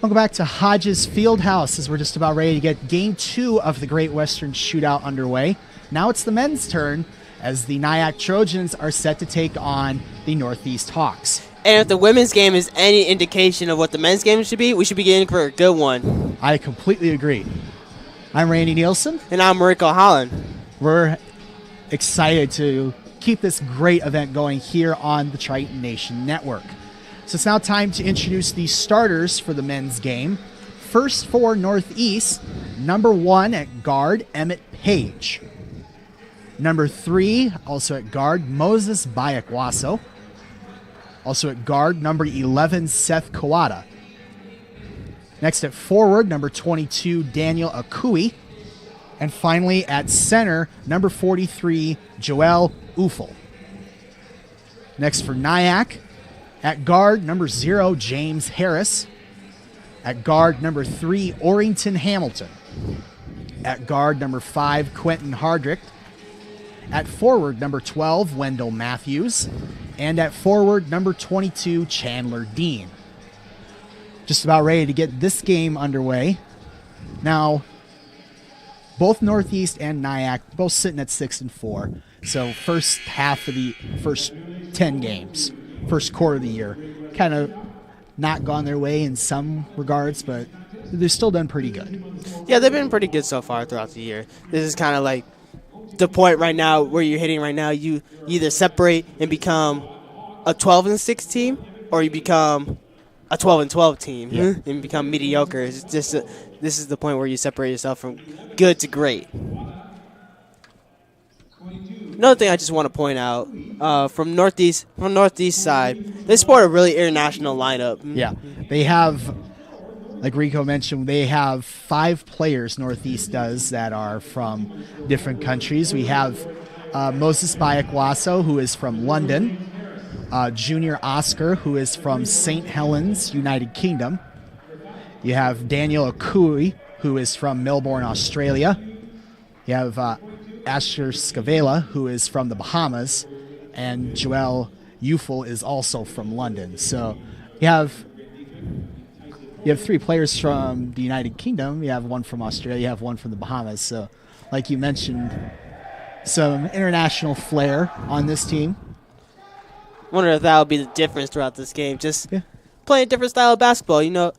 Welcome back to Hodges Fieldhouse as we're just about ready to get Game 2 of the Great Western Shootout underway. Now it's the men's turn as the NIACC Trojans are set to take on the Northeast Hawks. And if the women's game is any indication of what the men's game should be, we should be getting for a good one. I completely agree. I'm Randy Nielsen. And I'm Mariko Holland. We're excited to keep this great event going here on the Triton Nation Network. So it's now time to introduce the starters for the men's game. First for Northeast, number 1 at guard, Emmett Page. Number 3, also at guard, Moses Bayakwaso. Also at guard, number 11, Seth Kawada. Next at forward, number 22, Daniel Akui. And finally at center, number 43, Joel Ufel. Next for NIACC, at guard, number 0, James Harris. At guard, number 3, Orrington Hamilton. At guard, number 5, Quentin Hardrick. At forward, number 12, Wendell Matthews. And at forward, number 22, Chandler Dean. Just about ready to get this game underway. Now, both Northeast and NIACC both sitting at 6-4. So first half of the first 10 games, first quarter of the year, kind of not gone their way in some regards, but they've still done pretty good. Yeah, they've been pretty good so far throughout the year. This is kind of like the point right now where you're hitting right now. You either separate and become a 12-6 team, or you become a 12-12 team and become mediocre. It's just this is the point where you separate yourself from good to great. Another thing I just want to point out from Northeast side, they sport a really international lineup. Yeah, they have, like Rico mentioned, they have 5 players, Northeast does, that are from different countries. We have Moses Bayakwaso, who is from London. Junior Oscar, who is from St. Helens, United Kingdom. You have Daniel Akui, who is from Melbourne, Australia. You have Asher Scavella, who is from the Bahamas. And Joel Ufel is also from London. So you have 3 players from the United Kingdom. You have one from Australia. You have one from the Bahamas. So, like you mentioned, some international flair on this team. I wonder if that would be the difference throughout this game. Just playing a different style of basketball. You know,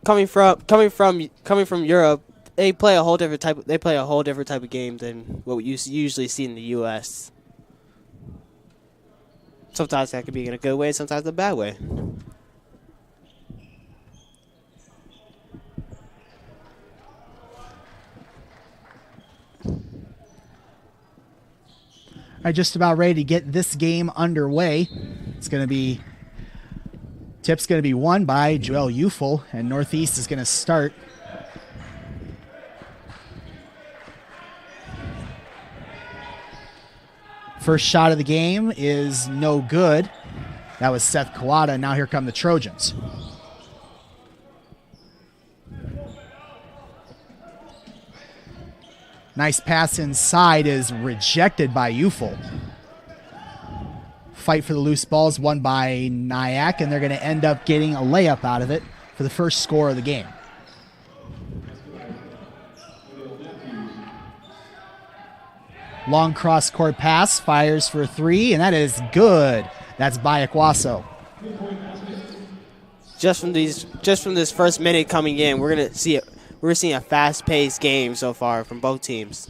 coming from Europe, they play a whole different type. They play a whole different type of game than what we usually see in the U.S. Sometimes that could be in a good way, sometimes a bad way. All right, just about ready to get this game underway. Tip's going to be won by Joel Ufel, and Northeast is going to start. First shot of the game is no good. That was Seth Kawada. Now here come the Trojans. Nice pass inside is rejected by Ufel. Fight for the loose balls won by NIACC, and they're going to end up getting a layup out of it for the first score of the game. Long cross-court pass, fires for 3, and that is good. That's Bayakwaso. Just from this first minute coming in, we're seeing a fast-paced game so far from both teams.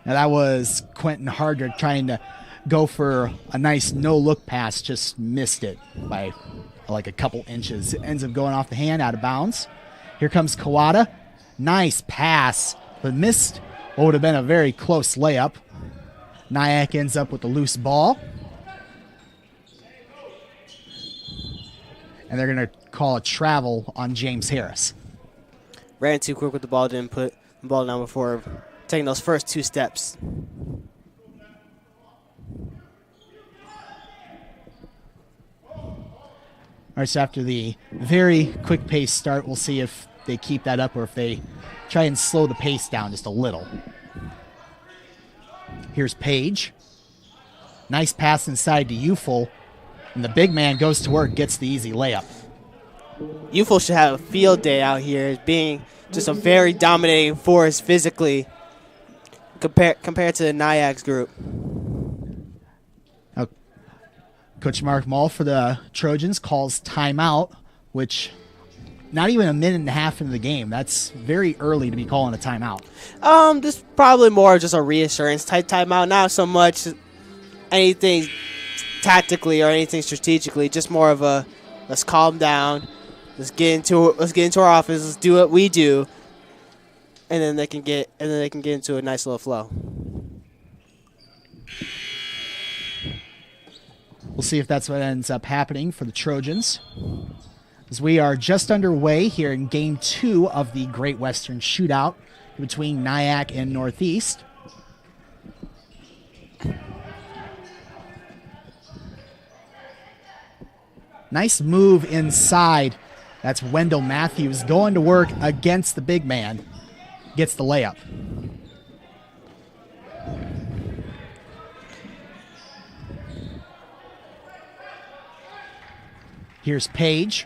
Now that was Quentin Hardrick trying to go for a nice no-look pass, just missed it by like a couple inches. It ends up going off the hand, out of bounds. Here comes Kawada. Nice pass, but missed what would have been a very close layup. NIACC ends up with the loose ball. And they're going to call a travel on James Harris. Ran too quick with the ball, didn't put the ball down before taking those first 2 steps. All right, so after the very quick pace start, we'll see if they keep that up or if they try and slow the pace down just a little. Here's Page. Nice pass inside to Ufel. And the big man goes to work, gets the easy layup. Ufel should have a field day out here as being just a very dominating force physically compared to the NIACC group. Now, Coach Mark Mull for the Trojans calls timeout, which not even a minute and a half into the game. That's very early to be calling a timeout. This is probably more just a reassurance type timeout, not so much anything tactically or anything strategically, just more of a let's calm down, let's get into our offense, let's do what we do, and then they can get into a nice little flow. We'll see if that's what ends up happening for the Trojans, as we are just underway here in Game 2 of the Great Western Shootout between NIACC and Northeast. Nice move inside. That's Wendell Matthews going to work against the big man. Gets the layup. Here's Page.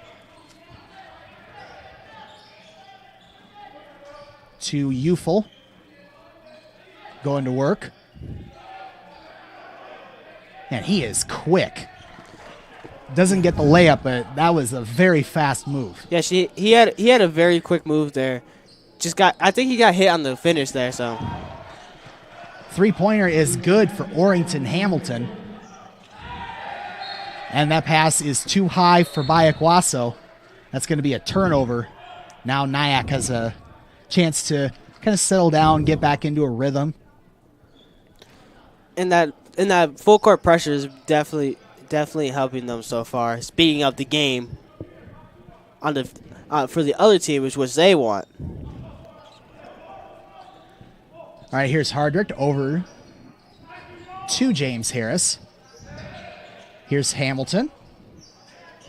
To Ufel. Going to work. And he is quick. Doesn't get the layup, but that was a very fast move. Yeah, he had a very quick move there. I think he got hit on the finish there. So three-pointer is good for Orrington Hamilton, and that pass is too high for Bayakwaso. That's going to be a turnover. Now NIACC has a chance to kind of settle down, get back into a rhythm. And that full court pressure is definitely helping them so far, speeding up the game on for the other team, which they want. All right, here's Hardrick over to James Harris. Here's Hamilton.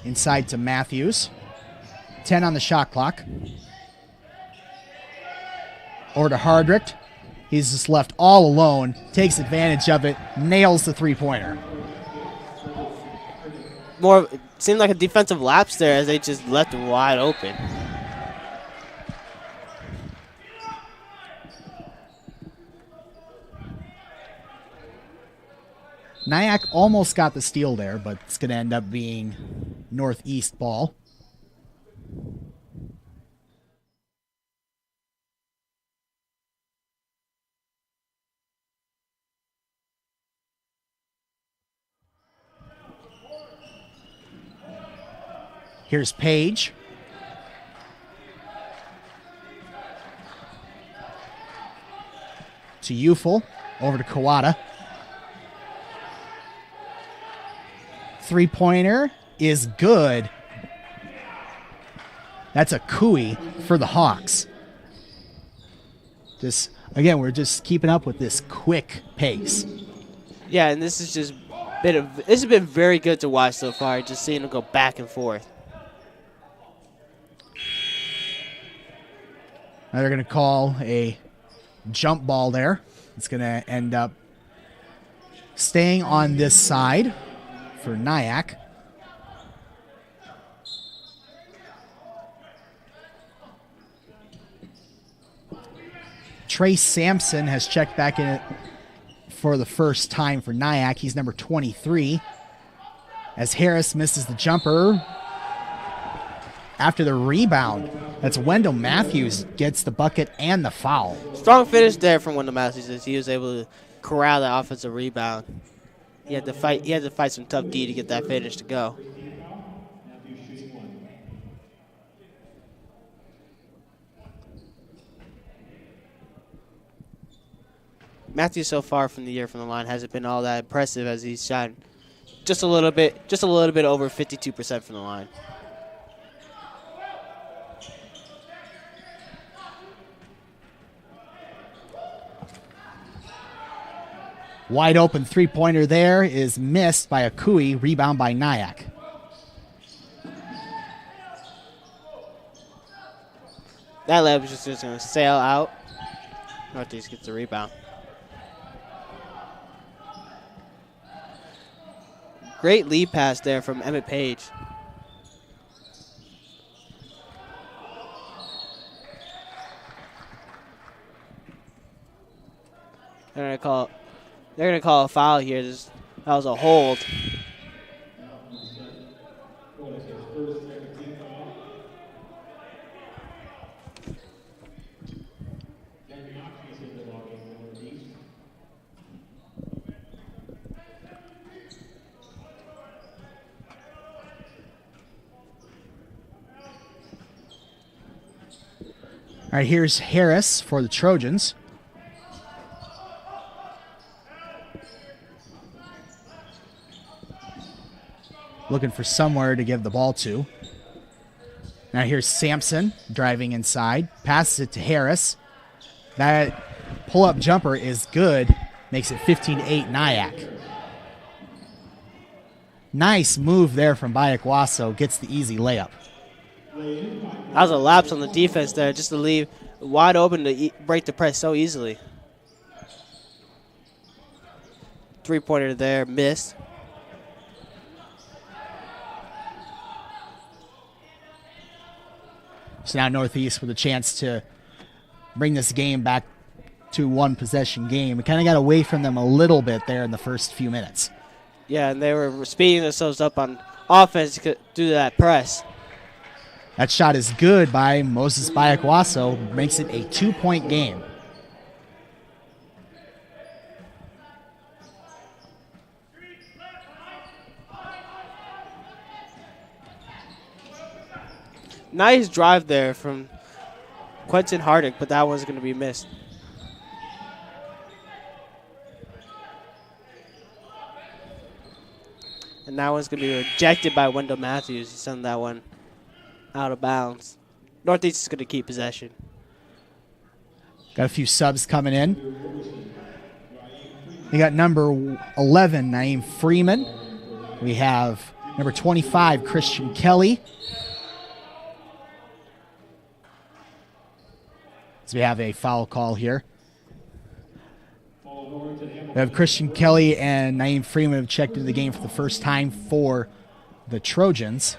Inside to Matthews. 10 on the shot clock. Over to Hardrick. He's just left all alone. Takes advantage of it. Nails the three-pointer. It seemed like a defensive lapse there as they just left him wide open. NIACC almost got the steal there, but it's going to end up being Northeast ball. Here's Page. To Ufel. Over to Kawada. Three-pointer is good. That's a cooey for the Hawks. Again, we're just keeping up with this quick pace. Yeah, and this has been very good to watch so far, just seeing them go back and forth. Now they're going to call a jump ball there. It's going to end up staying on this side for NIACC. Trey Sampson has checked back in for the first time for NIACC. He's number 23. As Harris misses the jumper. After the rebound, that's Wendell Matthews gets the bucket and the foul. Strong finish there from Wendell Matthews as he was able to corral that offensive rebound. He had to fight some tough D to get that finish to go. Matthews so far from the year from the line hasn't been all that impressive as he's shot just a little bit over 52% from the line. Wide open three-pointer there is missed by Akui. Rebound by NIACC. That layup is just going to sail out. Northeast gets the rebound. Great lead pass there from Emmett Page. They're gonna call a foul here. That was a hold. All right, here's Harris for the Trojans. Looking for somewhere to give the ball to. Now here's Sampson driving inside. Passes it to Harris. That pull-up jumper is good. Makes it 15-8 NIACC. Nice move there from Bayaquaso. Gets the easy layup. That was a lapse on the defense there, just to leave wide open to break the press so easily. Three-pointer there, missed. So now Northeast with a chance to bring this game back to one possession game. We kind of got away from them a little bit there in the first few minutes. Yeah, and they were speeding themselves up on offense due to that press. That shot is good by Moses Bayaquaso. Makes it a 2-point game. Nice drive there from Quentin Hardick, but that one's going to be missed. And that one's going to be rejected by Wendell Matthews. He sent that one out of bounds. Northeast is going to keep possession. Got a few subs coming in. We got number 11, Naeem Freeman. We have number 25, Christian Kelly. So we have a foul call here. We have Christian Kelly and Naeem Freeman have checked into the game for the first time for the Trojans.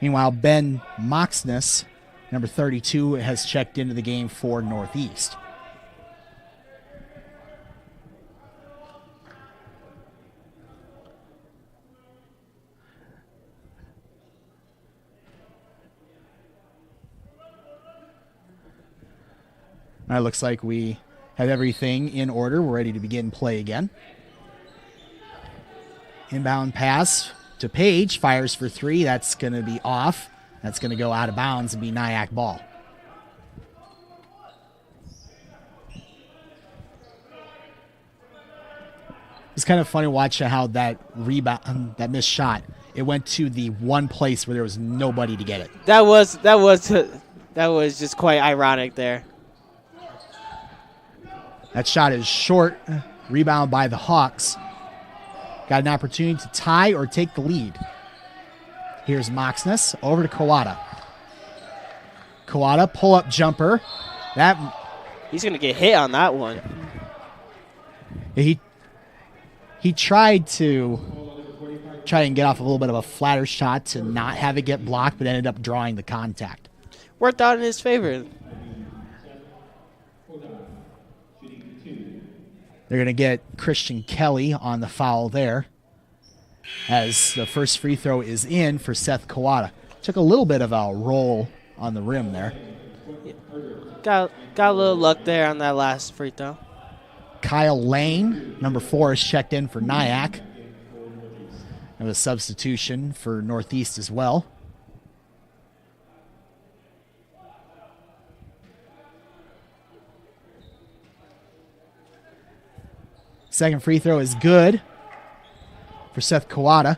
Meanwhile, Ben Moxness, number 32, has checked into the game for Northeast. All right, looks like we have everything in order. We're ready to begin play again. Inbound pass to Page. Fires for three. That's going to be off. That's going to go out of bounds and be NIACC ball. It's kind of funny watching how that rebound, that missed shot, it went to the one place where there was nobody to get it. That was just quite ironic there. That shot is short. Rebound by the Hawks. Got an opportunity to tie or take the lead. Here's Moxness over to Kawada. Kawada, pull-up jumper. He's going to get hit on that one. He tried to try and get off a little bit of a flatter shot to not have it get blocked, but ended up drawing the contact. Worked out in his favor. They're going to get Christian Kelly on the foul there, as the first free throw is in for Seth Kawada. Took a little bit of a roll on the rim there. Got a little luck there on that last free throw. Kyle Lane, number 4, is checked in for NIACC. And a substitution for Northeast as well. Second free throw is good for Seth Kawada.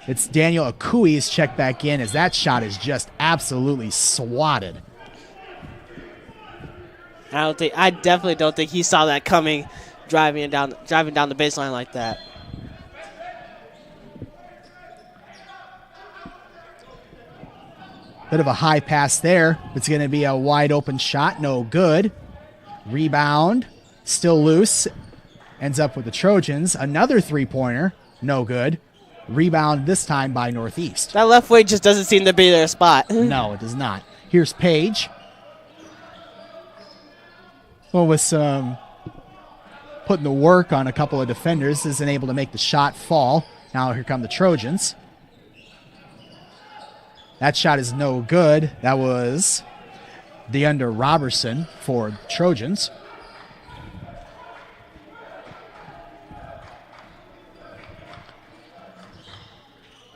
It's Daniel Akui's checked back in as that shot is just absolutely swatted. I definitely don't think he saw that coming, driving down the baseline like that. Bit of a high pass there. It's going to be a wide open shot. No good. Rebound. Still loose. ends up with the Trojans. Another three-pointer, no good. Rebound this time by Northeast. That left wing just doesn't seem to be their spot. No, it does not. Here's Page. Well, with some putting the work on a couple of defenders, isn't able to make the shot fall. Now here come the Trojans. That shot is no good. That was DeAndre Robertson for the Trojans.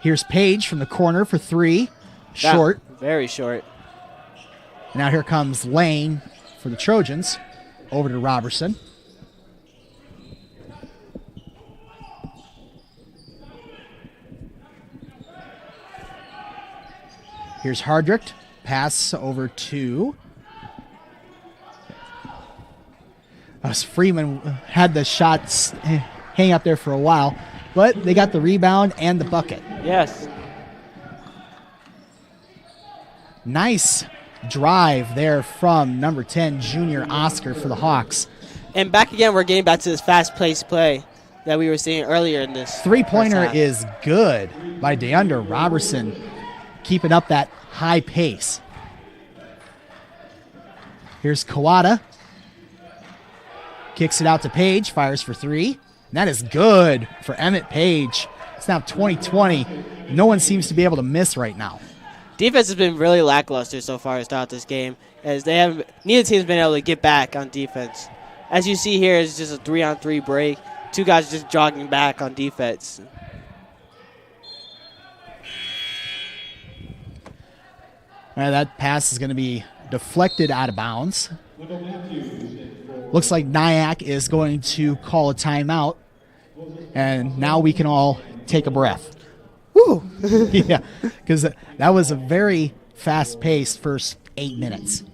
Here's Page from the corner for three. Short. Very short. Now here comes Lane for the Trojans. Over to Robertson. Here's Hardrick. Pass over to... Freeman had the shots hang up there for a while, but they got the rebound and the bucket. Yes. Nice drive there from number 10, Junior Oscar for the Hawks. And back again, we're getting back to this fast-paced play that we were seeing earlier in this. Three-pointer is good by DeAndre Robertson, keeping up that high pace. Here's Kawada. Kicks it out to Page, fires for three. And that is good for Emmett Page. It's now 20-20. No one seems to be able to miss right now. Defense has been really lackluster so far throughout this game, as neither team's been able to get back on defense. As you see here, it's just a 3-on-3 break. Two guys just jogging back on defense. All right, that pass is going to be deflected out of bounds. Looks like NIACC is going to call a timeout, and now we can all take a breath. Woo! Yeah, because that was a very fast-paced first 8 minutes.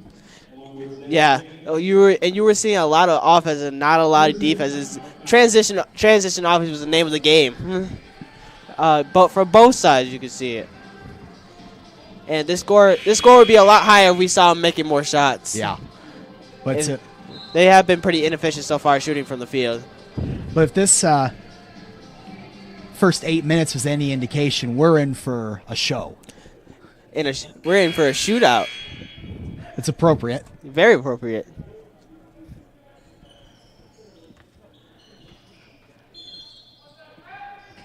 Yeah, you were seeing a lot of offense and not a lot of defense. Transition offense was the name of the game. But from both sides, you could see it. And this score would be a lot higher if we saw them making more shots. Yeah, but they have been pretty inefficient so far shooting from the field. But if this first 8 minutes was any indication, we're in for a show. We're in for a shootout. It's appropriate. Very appropriate.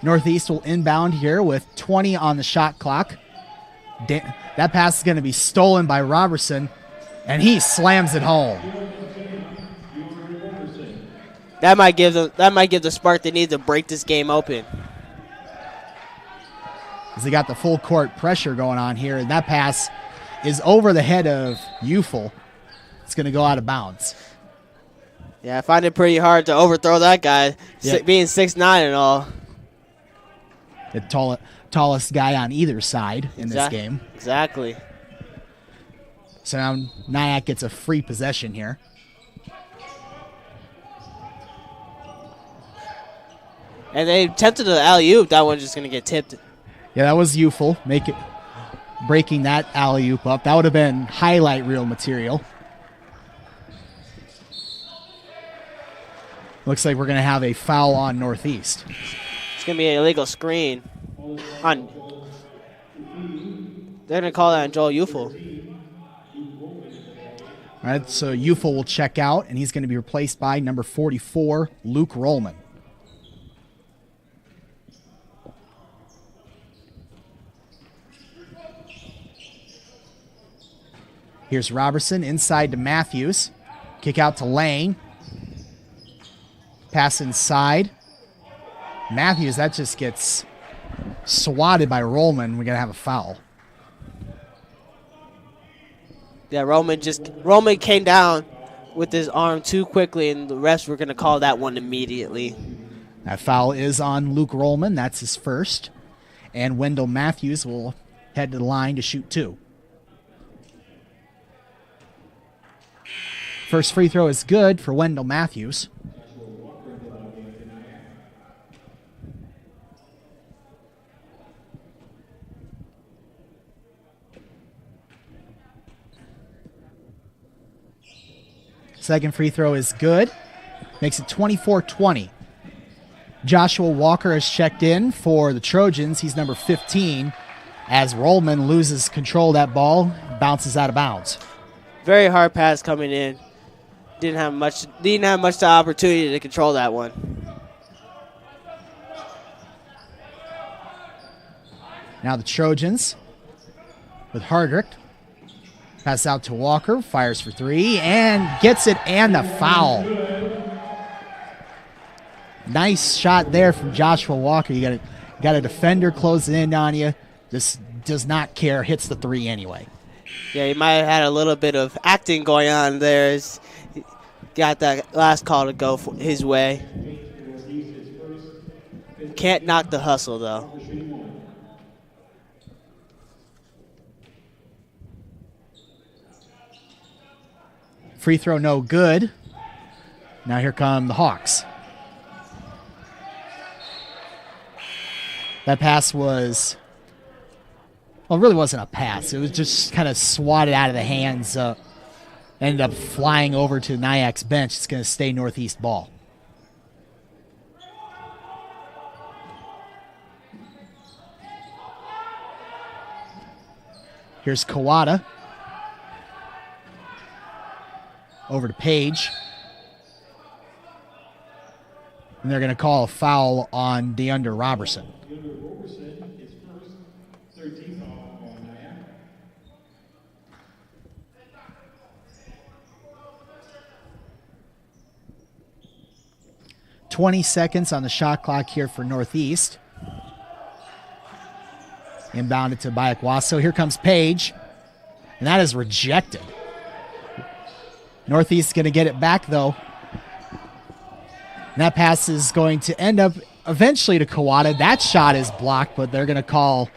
Northeast will inbound here with 20 on the shot clock. That pass is going to be stolen by Robertson, and he slams it home. That might give the spark they need to break this game open. As they got the full court pressure going on here, and that pass is over the head of Ufel. It's going to go out of bounds. Yeah, I find it pretty hard to overthrow that guy, being 6'9" and all. The tallest guy on either side in this game. Exactly. So now NIACC gets a free possession here. And they attempted the alley-oop. That one's just going to get tipped. Yeah, that was Ufel breaking that alley-oop up. That would have been highlight reel material. Looks like we're going to have a foul on Northeast. It's going to be an illegal screen. They're going to call that on Joel Ufel. All right, so Ufel will check out, and he's going to be replaced by number 44, Luke Rollman. Here's Robertson inside to Matthews. Kick out to Lang. Pass inside. Matthews, that just gets swatted by Rollman. We're going to have a foul. Yeah, Roman came down with his arm too quickly, and the refs were going to call that one immediately. That foul is on Luke Rollman. That's his first. And Wendell Matthews will head to the line to shoot two. First free throw is good for Wendell Matthews. Second free throw is good. Makes it 24-20. Joshua Walker has checked in for the Trojans. He's number 15. As Rollman loses control of that ball, bounces out of bounds. Very hard pass coming in. Didn't have much the opportunity to control that one. Now the Trojans with Hardrick. Pass out to Walker, fires for three, and gets it, and the foul. Nice shot there from Joshua Walker. You got a defender closing in on you. Just does not care, hits the three anyway. Yeah, he might have had a little bit of acting going on there. Got that last call to go his way. Can't knock the hustle, though. Free throw no good. Now here come the Hawks. That pass was, well, it really wasn't a pass. It was just kind of swatted out of the hands. Ended up flying over to NIACC's bench. It's going to stay Northeast ball. Here's Kawada. Over to Page. And they're going to call a foul on DeAndre Robertson. 20 seconds on the shot clock here for Northeast. Inbounded to Bayakwaso. Here comes Page. And that is rejected. Northeast is going to get it back, though. And that pass is going to end up eventually to Kawada. That shot is blocked, but they're going to call.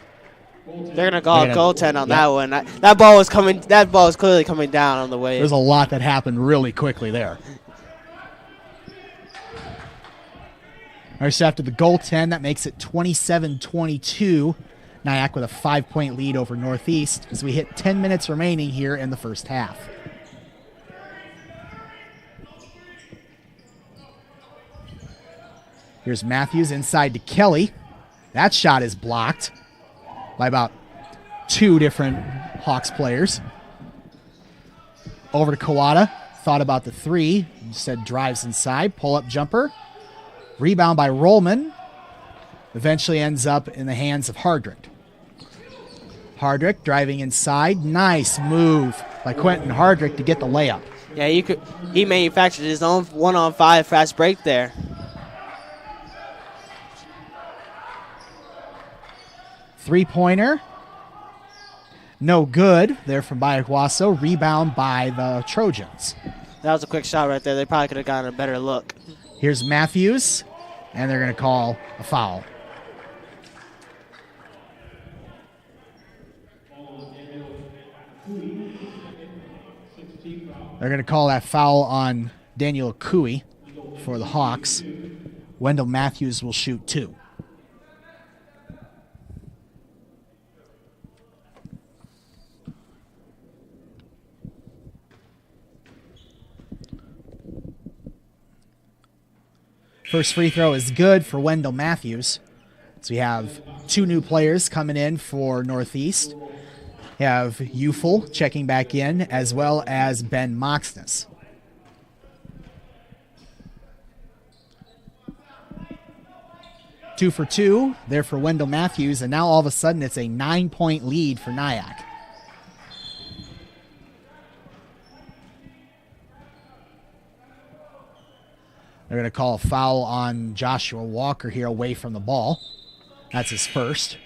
They're going to call a goaltend on that one. That ball was coming. That ball was clearly coming down on the way. There's a lot that happened really quickly there. All right, so after the goaltend, that makes it 27-22. NIACC with a 5-point lead over Northeast as we hit 10 minutes remaining here in the first half. Here's Matthews inside to Kelly. That shot is blocked by about two different Hawks players. Over to Kawada. Thought about the three. Instead drives inside. Pull-up jumper. Rebound by Rollman. Eventually ends up in the hands of Hardrick. Hardrick driving inside. Nice move by Quentin Hardrick to get the layup. Yeah, he manufactured his own 1-on-5 fast break there. Three-pointer. No good there from Bayakwaso. Rebound by the Trojans. That was a quick shot right there. They probably could have gotten a better look. Here's Matthews, and they're going to call a foul. They're going to call that foul on Daniel Akui for the Hawks. Wendell Matthews will shoot two. First free throw is good for Wendell Matthews. So we have two new players coming in for Northeast. We have Ufel checking back in, as well as Ben Moxness. Two for two there for Wendell Matthews, and now all of a sudden it's a 9-point lead for NIACC. They're going to call a foul on Joshua Walker here away from the ball. That's his first.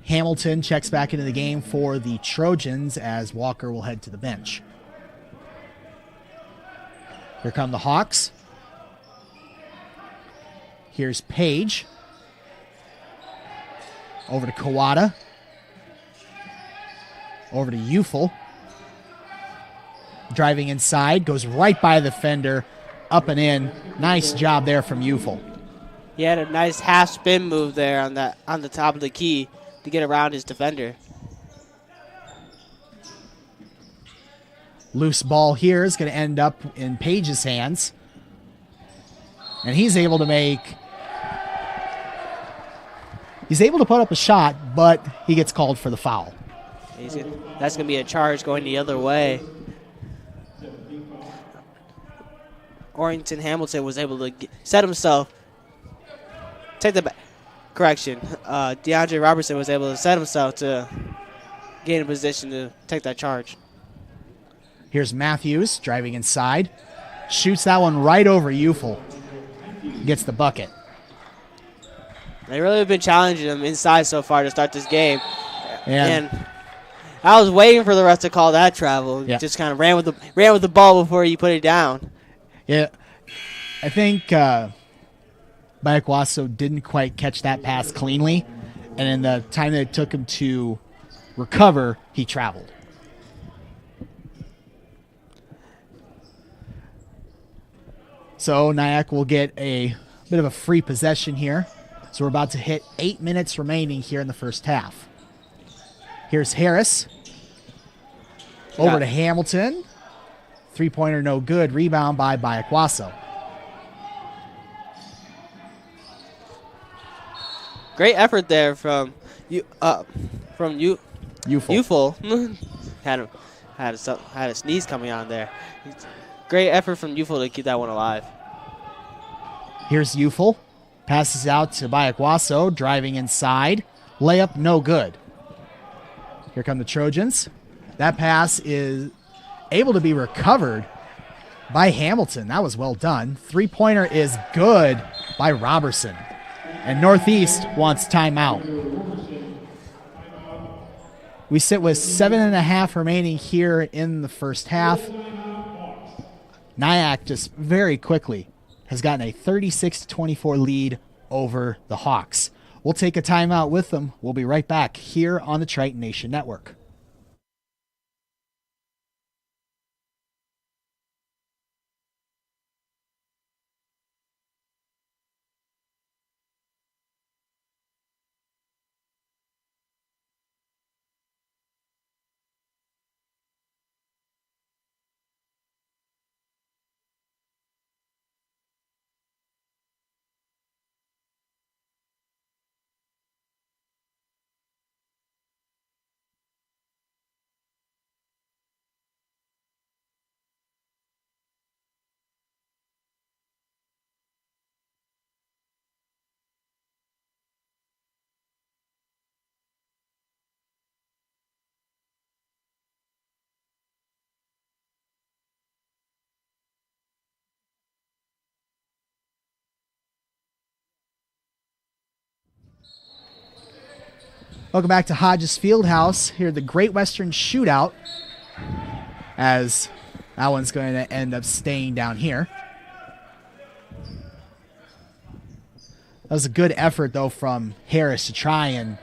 Hamilton checks back into the game for the Trojans as Walker will head to the bench. Here come the Hawks. Here's Page. Over to Kawada. Over to Ufel. Driving inside, goes right by the defender, up and in. Nice job there from Ufel. He had a nice half spin move there on the top of the key to get around his defender. Loose ball here is going to end up in Page's hands. And he's able to put up a shot, but he gets called for the foul. That's going to be a charge going the other way. Orrington Hamilton was able to set himself. Take the back. Correction. DeAndre Robertson was able to set himself to get in position to take that charge. Here's Matthews driving inside. Shoots that one right over Eufel. Gets the bucket. They really have been challenging him inside so far to start this game. And I was waiting for the ref to call that travel. Yeah. Just kind of ran with the ball before he put it down. Yeah, I think Bayaquaso didn't quite catch that pass cleanly, and in the time that it took him to recover, he traveled. So NIACC will get a bit of a free possession here. So we're about to hit 8 minutes remaining here in the first half. Here's Harris. Over to Hamilton. Three-pointer no good. Rebound by Bayaquaso. Great effort there from Eufel. had a sneeze coming on there. Great effort from Eufel to keep that one alive. Here's Eufel. Passes out to Bayaquaso, driving inside. Layup no good. Here come the Trojans. That pass is able to be recovered by Hamilton. That was well done. Three-pointer is good by Robertson. And Northeast wants timeout. We sit with 7.5 remaining here in the first half. NIACC just very quickly has gotten a 36-24 lead over the Hawks. We'll take a timeout with them. We'll be right back here on the Triton Nation Network. Welcome back to Hodges Fieldhouse here at the Great Western Shootout, as that one's going to end up staying down here. That was a good effort, though, from Harris to try and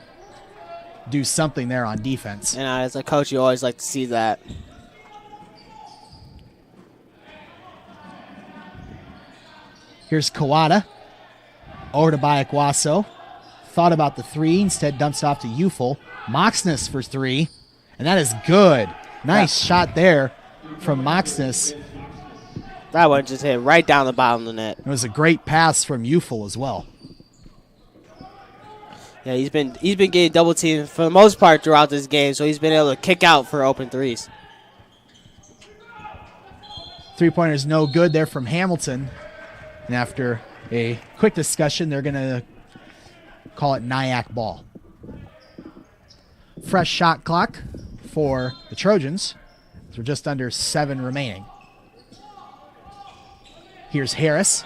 do something there on defense. And as a coach, you always like to see that. Here's Kawada. Over to Bayaquaso. Thought about the three, instead dumps it off to Eufel. Moxness for three, and that is good. Nice shot there from Moxness. That one just hit right down the bottom of the net. It was a great pass from Eufel as well. Yeah, he's been getting double teamed for the most part throughout this game, so he's been able to kick out for open threes. Three-pointer is no good there from Hamilton. And after a quick discussion, they're going to call it NIACC ball. Fresh shot clock for the Trojans. So we're just under 7 remaining. Here's Harris.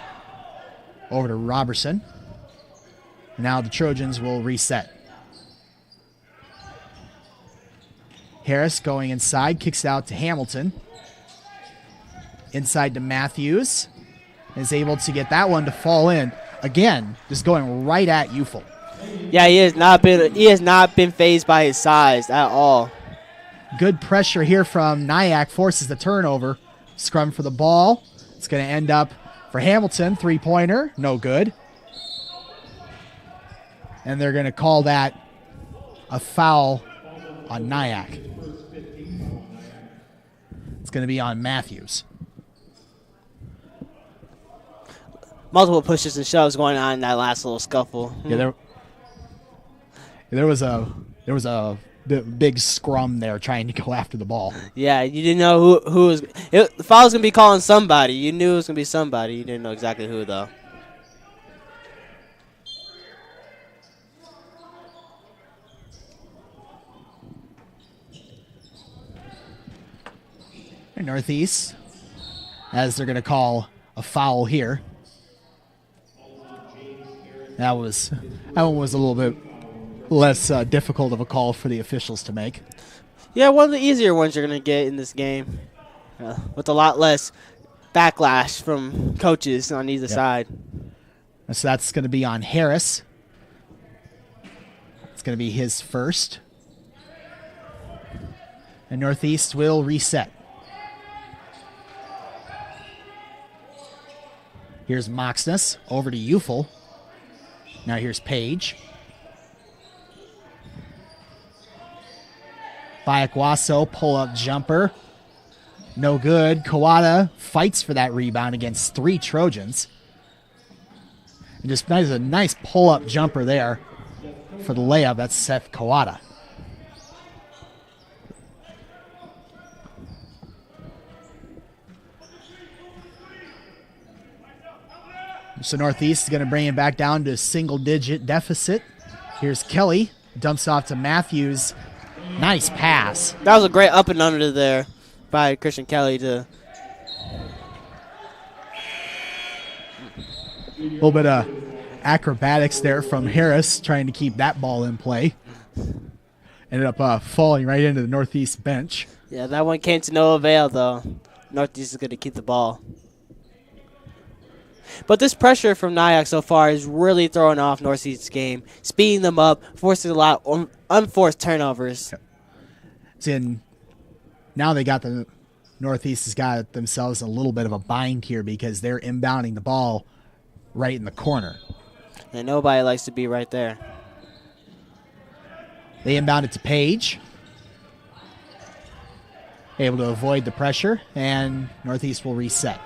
Over to Robertson. Now the Trojans will reset. Harris going inside, kicks it out to Hamilton. Inside to Matthews. Is able to get that one to fall in. Again, just going right at Eufel. Yeah, he has not been fazed by his size at all. Good pressure here from NIACC, forces the turnover. Scrum for the ball. It's going to end up for Hamilton. Three-pointer, no good. And they're going to call that a foul on NIACC. It's going going to be on Matthews. Multiple pushes and shoves going on in that last little scuffle. Yeah, there was a big scrum there trying to go after the ball. Yeah, you didn't know who was. The foul was going to be calling somebody. You knew it was going to be somebody. You didn't know exactly who, though. Northeast, as they're going to call a foul here. That one was a little bit less difficult of a call for the officials to make. Yeah, one of the easier ones you're going to get in this game, with a lot less backlash from coaches on either side. So that's going to be on Harris. It's going to be his first. And Northeast will reset. Here's Moxness over to Eufel. Now here's Page. Bayakwaso pull-up jumper. No good. Kawada fights for that rebound against 3 Trojans. And just that is a nice pull-up jumper there for the layup. That's Seth Kawada. So Northeast is going to bring it back down to a single-digit deficit. Here's Kelly. Dumps off to Matthews. Nice pass. That was a great up and under there by Christian Kelly. A little bit of acrobatics there from Harris trying to keep that ball in play. Ended up falling right into the Northeast bench. Yeah, that one came to no avail, though. Northeast is going to keep the ball. But this pressure from NIACC so far is really throwing off Northeast's game, speeding them up, forcing a lot of unforced turnovers. And now they got the Northeast has got themselves a little bit of a bind here because they're inbounding the ball right in the corner. And nobody likes to be right there. They inbound it to Page. Able to avoid the pressure, and Northeast will reset.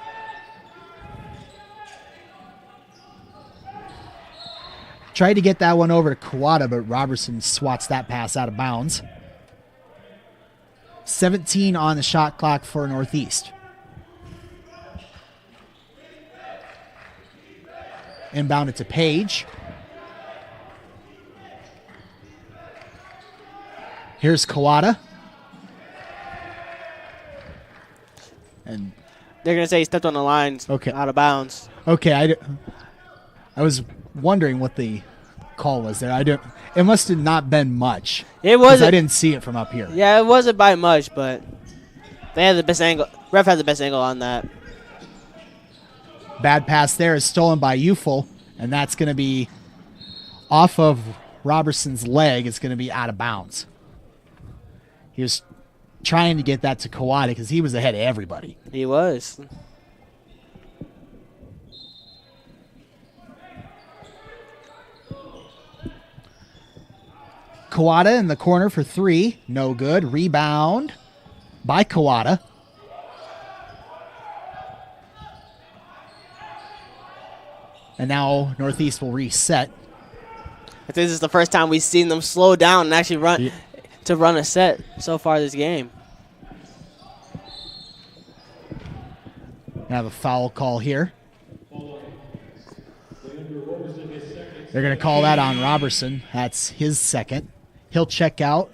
Tried to get that one over to Kawada, but Robertson swats that pass out of bounds. 17 on the shot clock for Northeast. Inbounded to Page. Here's Kawada. And they're going to say he stepped on the line, out of bounds. Okay, I was wondering what the call was there. It must have not been much. It wasn't. I didn't see it from up here. Yeah, it wasn't by much, but they had the best angle. Ref had the best angle on that. Bad pass there is stolen by Eufel, and that's going to be off of Robertson's leg. It's going to be out of bounds. He was trying to get that to Kawada because he was ahead of everybody. He was. Kawada in the corner for 3. No good. Rebound by Kawada. And now Northeast will reset. I think this is the first time we've seen them slow down and actually run to run a set so far this game. We have a foul call here. They're going to call that on Robertson. That's his second. He'll check out.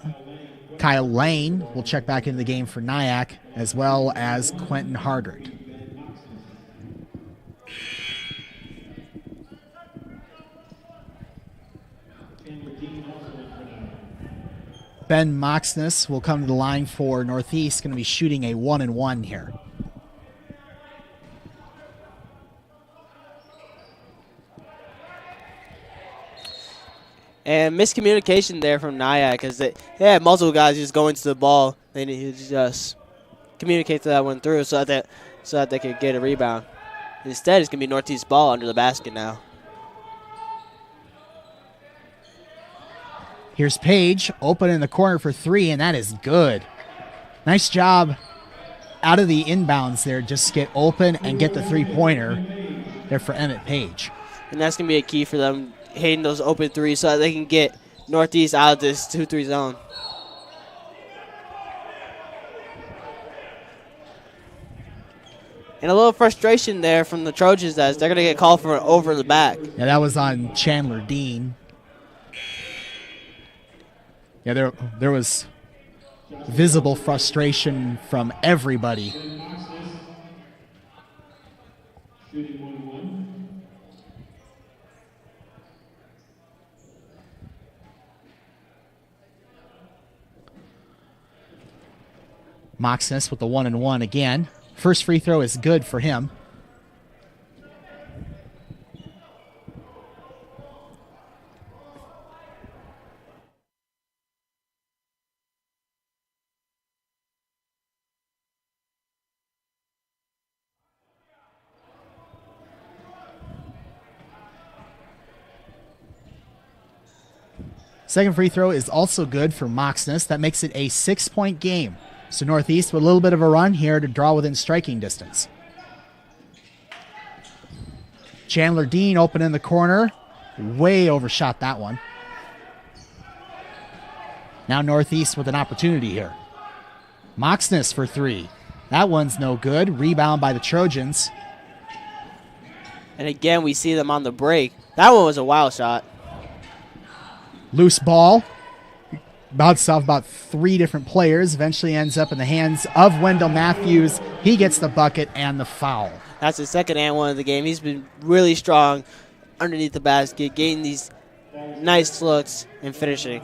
Kyle Lane will check back into the game for NIACC, as well as Quentin Hardert. Ben Moxness will come to the line for Northeast, going to be shooting a 1-and-1 here. And miscommunication there from NIACC because they had multiple guys just going to the ball. They need to just communicate that one through so that they could get a rebound. Instead, it's going to be Northeast's ball under the basket now. Here's Page, open in the corner for 3, and that is good. Nice job out of the inbounds there, just get open and get the three-pointer there for Emmett Page. And that's going to be a key for them, hitting those open threes so that they can get Northeast out of this 2-3 zone. And a little frustration there from the Trojans as they're going to get called for an over the back. Yeah, that was on Chandler Dean. Yeah, there was visible frustration from everybody. Moxness with the 1-and-1 again. First free throw is good for him. Second free throw is also good for Moxness. That makes it a 6-point game. So Northeast with a little bit of a run here to draw within striking distance. Chandler Dean open in the corner. Way overshot that one. Now Northeast with an opportunity here. Moxness for three. That one's no good. Rebound by the Trojans. And again, we see them on the break. That one was a wild shot. Loose ball. Bounced off about three different players. Eventually ends up in the hands of Wendell Matthews. He gets the bucket and the foul. That's his second and one of the game. He's been really strong underneath the basket, getting these nice looks and finishing.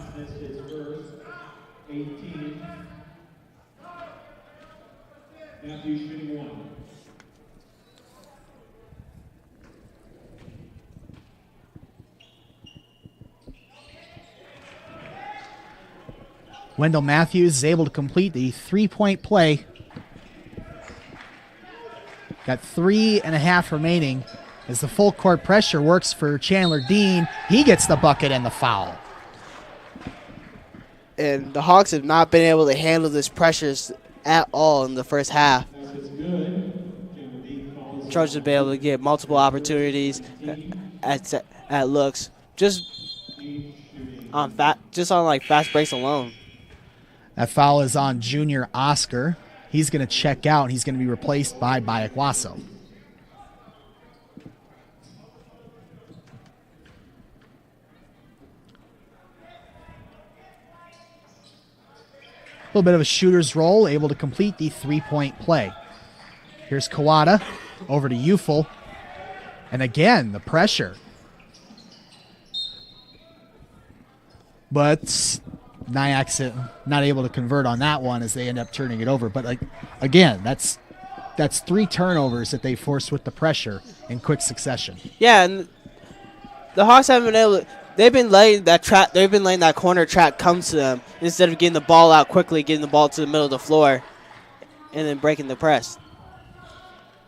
Wendell Matthews is able to complete the three-point play. Got 3.5 remaining as the full court pressure works for Chandler Dean. He gets the bucket and the foul. And the Hawks have not been able to handle this pressures at all in the first half. Trojans have been able to get multiple opportunities at looks, just on like fast breaks alone. That foul is on Junior Oscar. He's going to check out. He's going to be replaced by Bayakwaso. A little bit of a shooter's roll, able to complete the three-point play. Here's Kawada over to Ufel. And again, the pressure. But NIACC not able to convert on that one as they end up turning it over. But again, that's 3 turnovers that they forced with the pressure in quick succession. Yeah, and the Hawks haven't been able to. They've been letting that corner track come to them instead of getting the ball out quickly, getting the ball to the middle of the floor, and then breaking the press.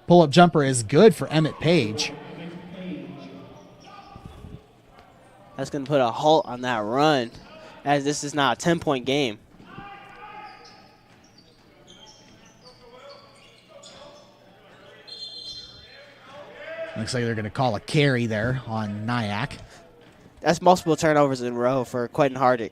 Pull-up jumper is good for Emmett Page. That's going to put a halt on that run, as this is now a 10-point game. Looks like they're going to call a carry there on NIACC. That's multiple turnovers in a row for Quentin Hardick.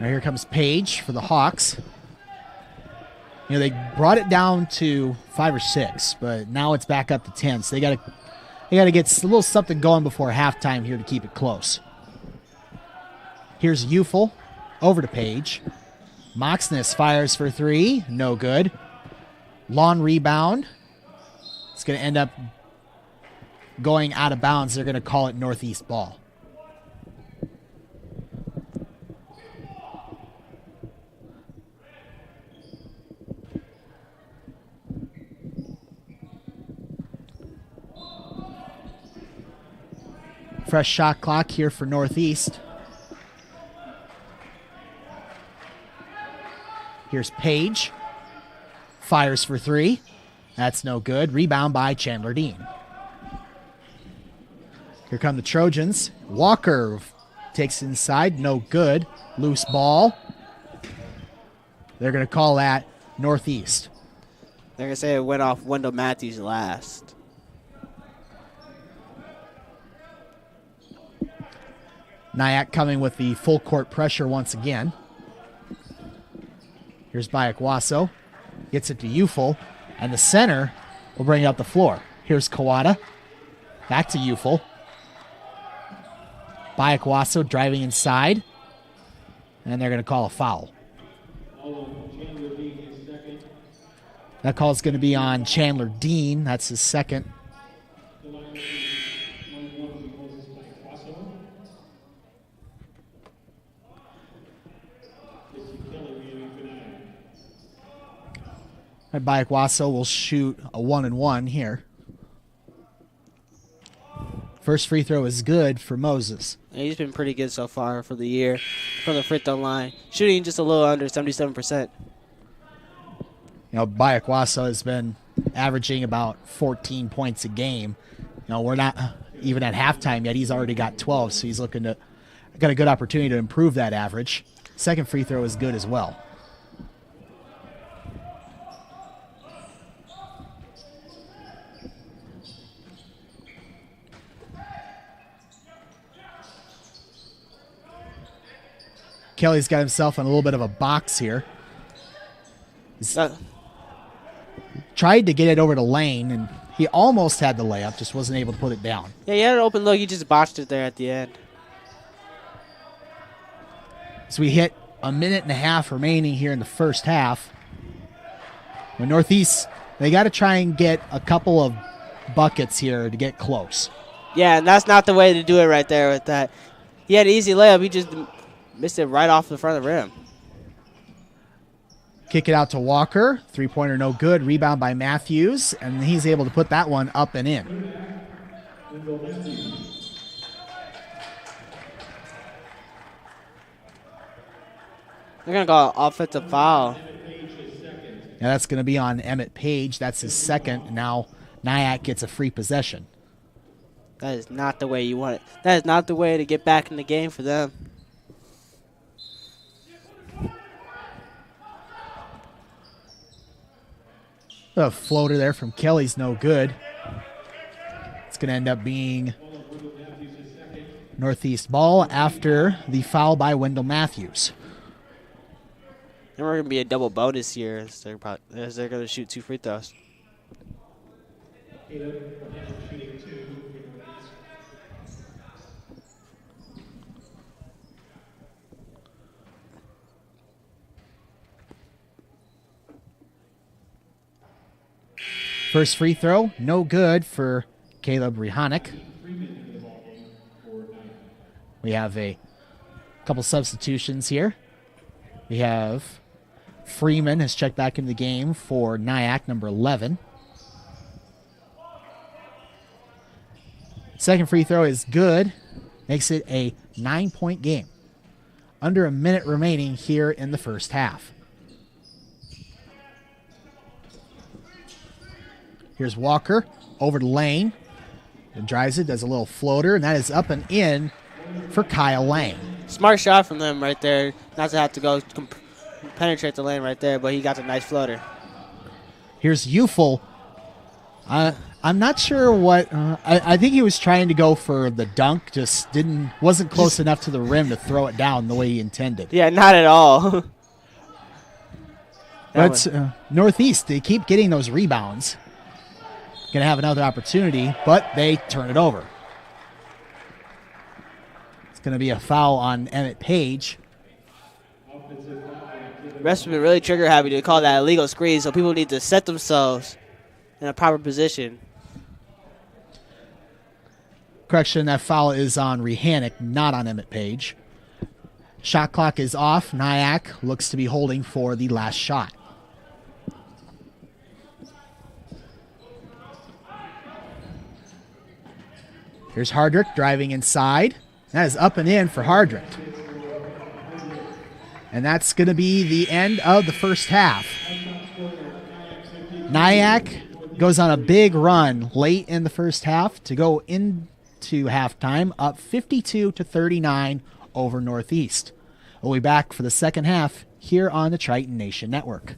Now here comes Page for the Hawks. You know, they brought it down to 5 or 6, but now it's back up to 10. So they got to get a little something going before halftime here to keep it close. Here's Ufel over to Page. Moxness fires for 3, no good. Long rebound. It's going to end up going out of bounds. They're going to call it Northeast ball. Fresh shot clock here for Northeast. Here's Page. Fires for 3. That's no good. Rebound by Chandler Dean. Here come the Trojans. Walker takes inside. No good. Loose ball. They're going to call that Northeast. They're going to say it went off Wendell Matthews last. NIACC coming with the full court pressure once again. Here's Bayakwaso. Gets it to Ufel. And the center will bring it up the floor. Here's Kawada. Back to Ufel. Bayakwaso driving inside. And they're going to call a foul. That call is going to be on Chandler Dean. That's his second. Bayakwaso will shoot a 1-and-1 here. First free throw is good for Moses. Yeah, he's been pretty good so far for the year from the free throw line. Shooting just a little under 77%. Bayakwaso has been averaging about 14 points a game. We're not even at halftime yet. He's already got 12, so he's got a good opportunity to improve that average. Second free throw is good as well. Kelly's got himself in a little bit of a box here. Tried to get it over to Lane, and he almost had the layup, just wasn't able to put it down. Yeah, he had an open look. He just botched it there at the end. So we hit a minute and a half remaining here in the first half. When Northeast, they got to try and get a couple of buckets here to get close. Yeah, and that's not the way to do it right there with that. He had an easy layup. He just missed it right off the front of the rim. Kick it out to Walker. Three-pointer no good. Rebound by Matthews, and he's able to put that one up and in. They're going to call an offensive foul. Now that's going to be on Emmett Page. That's his second. Now NIACC gets a free possession. That is not the way you want it. That is not the way to get back in the game for them. A floater there from Kelly's no good. It's going to end up being Northeast ball after the foul by Wendell Matthews. And we're going to be a double bonus here as they're going to shoot 2 free throws. First free throw, no good for Caleb Rehanick. We have a couple substitutions here. We have Freeman has checked back into the game for NIACC, number 11. Second free throw is good. Makes it a 9-point game. Under a minute remaining here in the first half. Here's Walker over to Lane. And drives it, does a little floater, and that is up and in for Kyle Lane. Smart shot from them right there. Not to have to go penetrate the lane right there, but he got a nice floater. Here's Ufel. I'm not sure what. I think he was trying to go for the dunk, just wasn't close enough to the rim to throw it down the way he intended. Yeah, not at all. But Northeast, they keep getting those rebounds. Going to have another opportunity, but they turn it over. It's going to be a foul on Emmett Page. The refs have been really trigger happy to call that illegal screen, so people need to set themselves in a proper position. Correction, that foul is on Rehanick, not on Emmett Page. Shot clock is off. NIACC looks to be holding for the last shot. Here's Hardrick driving inside. That is up and in for Hardrick. And that's going to be the end of the first half. NIACC goes on a big run late in the first half to go into halftime up 52-39 over Northeast. We'll be back for the second half here on the Triton Nation Network.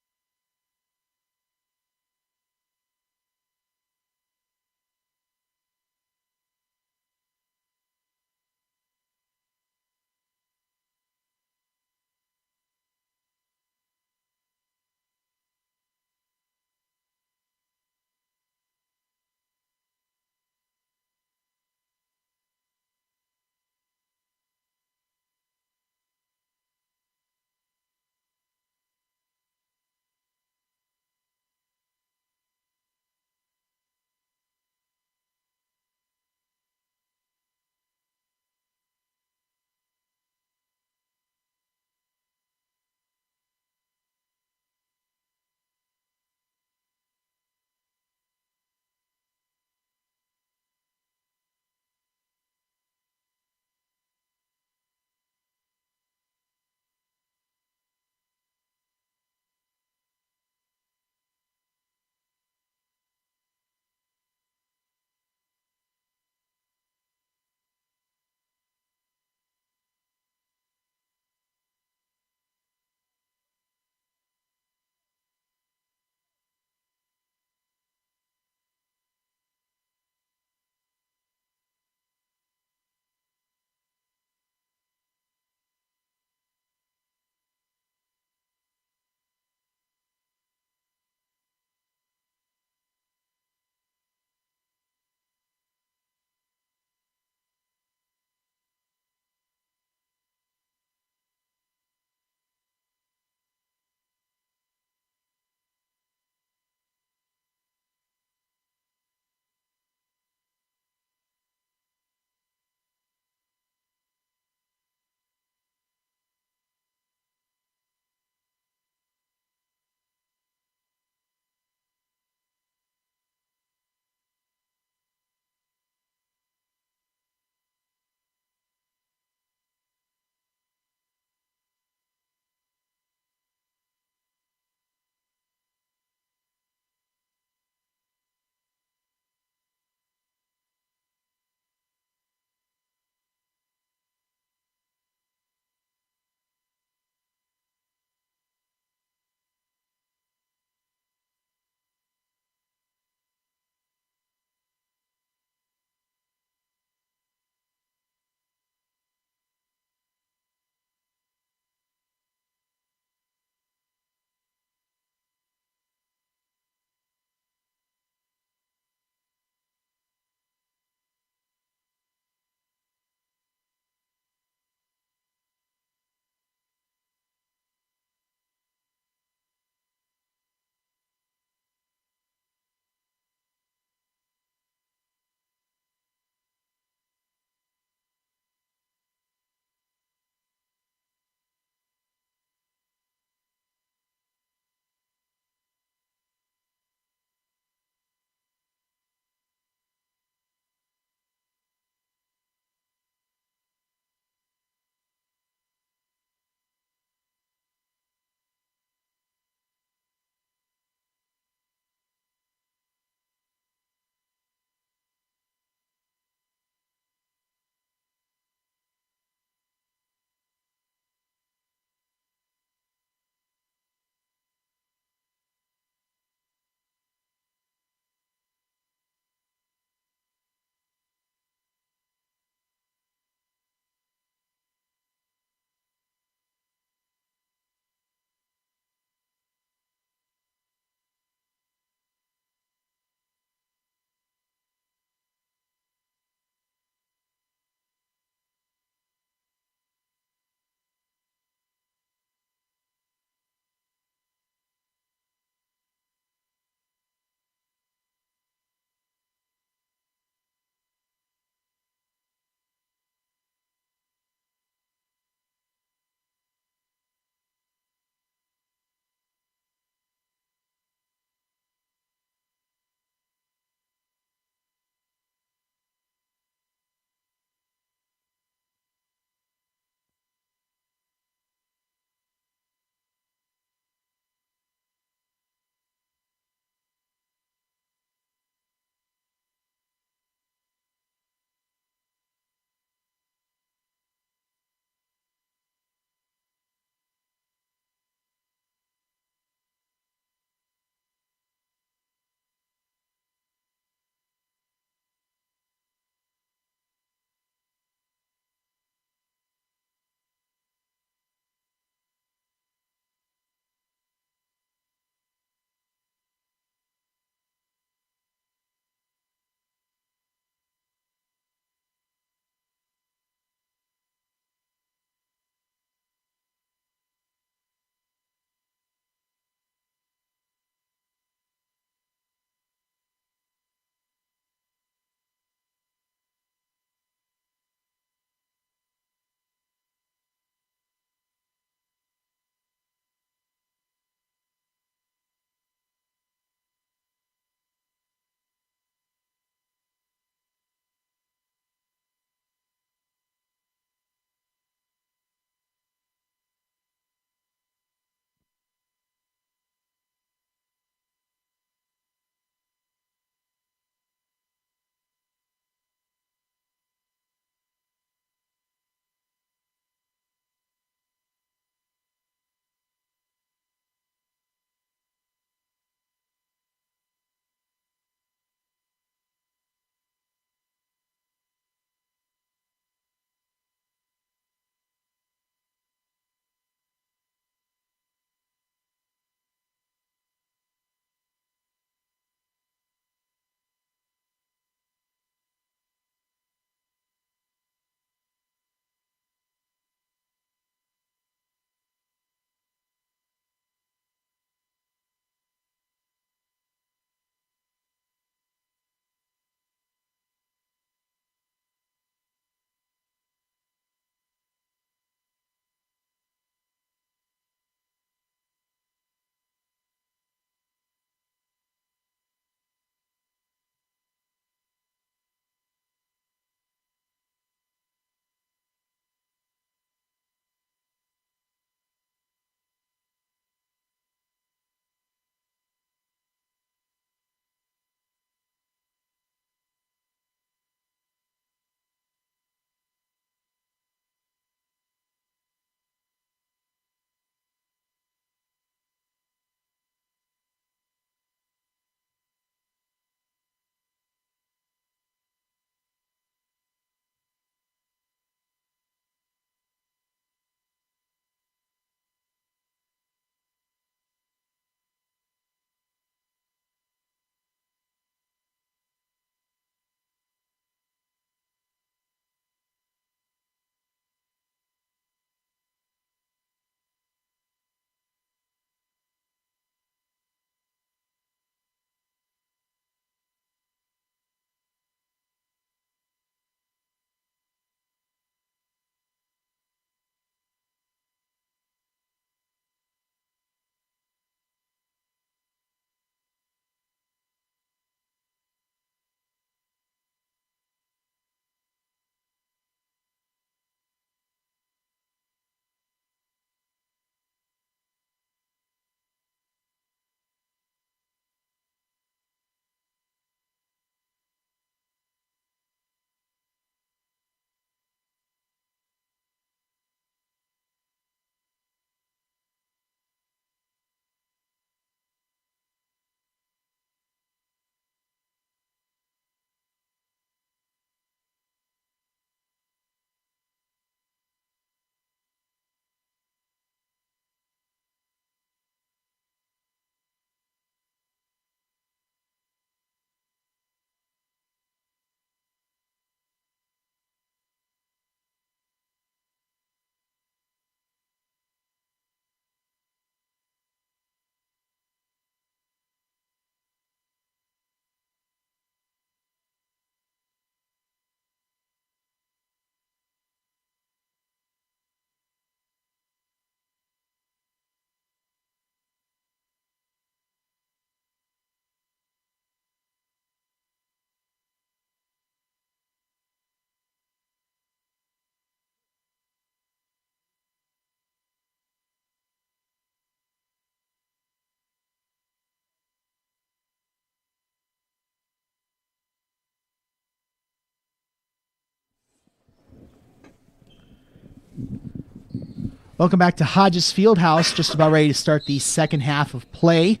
Welcome back to Hodges Fieldhouse. Just about ready to start the second half of play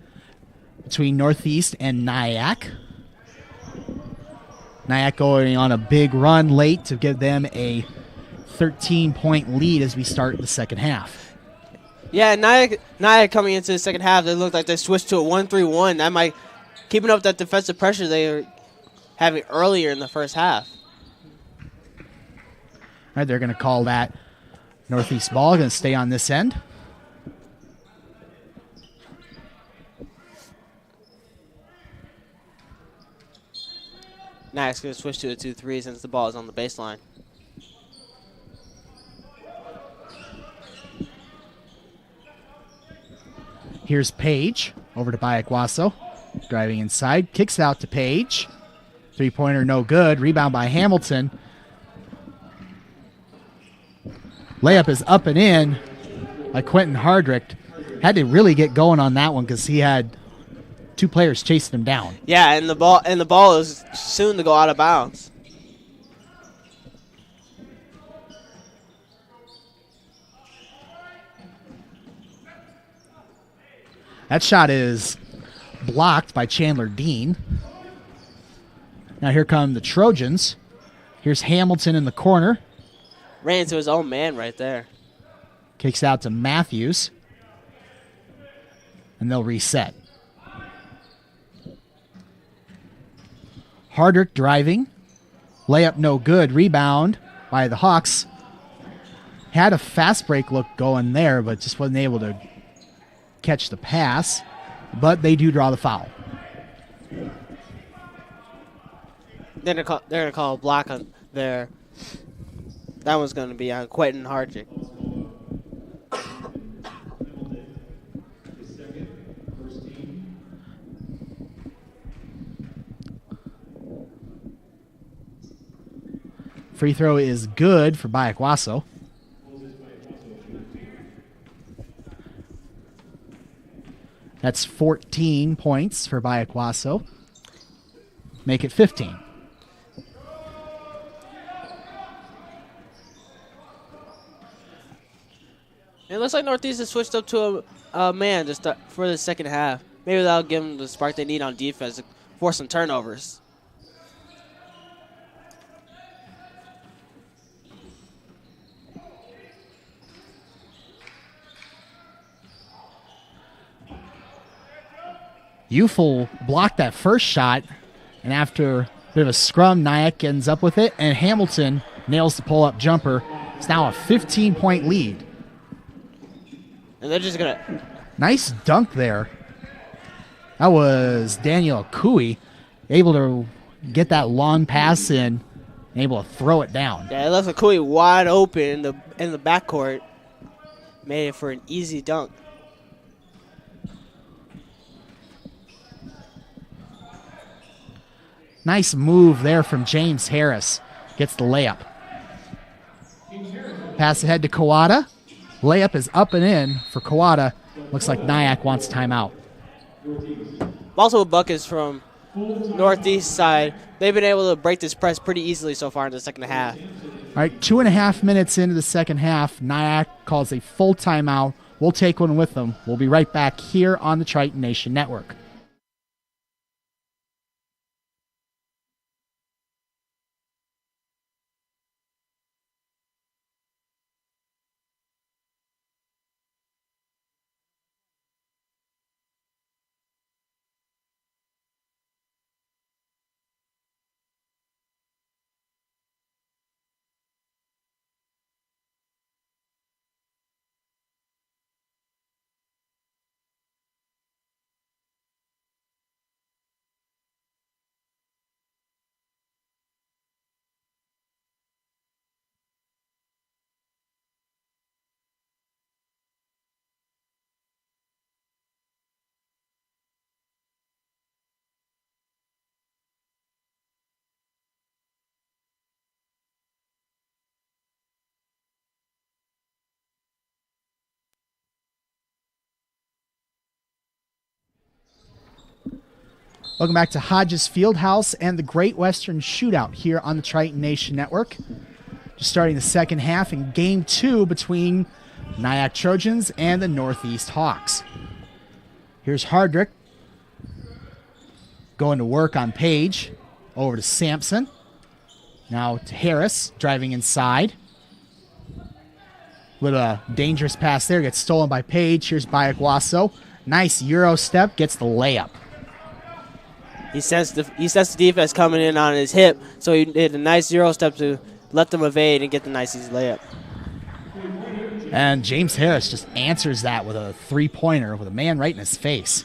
between Northeast and NIACC. NIACC going on a big run late to give them a 13-point lead as we start the second half. Yeah, NIACC coming into the second half, they looked like they switched to a 1-3-1. That might keeping up that defensive pressure they were having earlier in the first half. All right, they're going to call that Northeast ball. Going to stay on this end. NIACC's going to switch to a 2-3 since the ball is on the baseline. Here's Page over to Bayaguaso. Driving inside. Kicks out to Page. Three-pointer no good. Rebound by Hamilton. Layup is up and in by Quentin Hardrick. Had to really get going on that one because he had two players chasing him down. Yeah, and the ball is soon to go out of bounds. That shot is blocked by Chandler Dean. Now here come the Trojans. Here's Hamilton in the corner. Ran into his own man right there. Kicks out to Matthews. And they'll reset. Hardrick driving. Layup no good. Rebound by the Hawks. Had a fast break look going there, but just wasn't able to catch the pass. But they do draw the foul. They're gonna call a block on there. That one's gonna be on Quentin Hardrick. Free throw is good for Bayaguaso. That's 14 points for Bayaguaso. Make it 15. It looks like Northeast has switched up to a man to start for the second half. Maybe that'll give them the spark they need on defense to force some turnovers. Youthful blocked that first shot, and after a bit of a scrum, NIACC ends up with it, and Hamilton nails the pull-up jumper. It's now a 15-point lead. And they're just going to... Nice dunk there. That was Daniel Cooey, able to get that long pass in and able to throw it down. Yeah, it left Akui wide open in the backcourt. Made it for an easy dunk. Nice move there from James Harris. Gets the layup. Pass ahead to Kawada. Layup is up and in for Kawada. Looks like NIACC wants timeout. Also buckets from Northeast side. They've been able to break this press pretty easily so far in the second half. All right, 2.5 minutes into the second half. NIACC calls a full timeout. We'll take one with them. We'll be right back here on the Triton Nation Network. Welcome back to Hodges Fieldhouse and the Great Western Shootout here on the Triton Nation Network. Just starting the second half in Game 2 between NIACC Trojans and the Northeast Hawks. Here's Hardrick going to work on Page. Over to Sampson. Now to Harris, driving inside. With a dangerous pass there, gets stolen by Page. Here's Bayakwaso. Nice Euro step, gets the layup. He sensed the defense coming in on his hip, so he did a nice Euro step to let them evade and get the nice easy layup. And James Harris just answers that with a three-pointer with a man right in his face.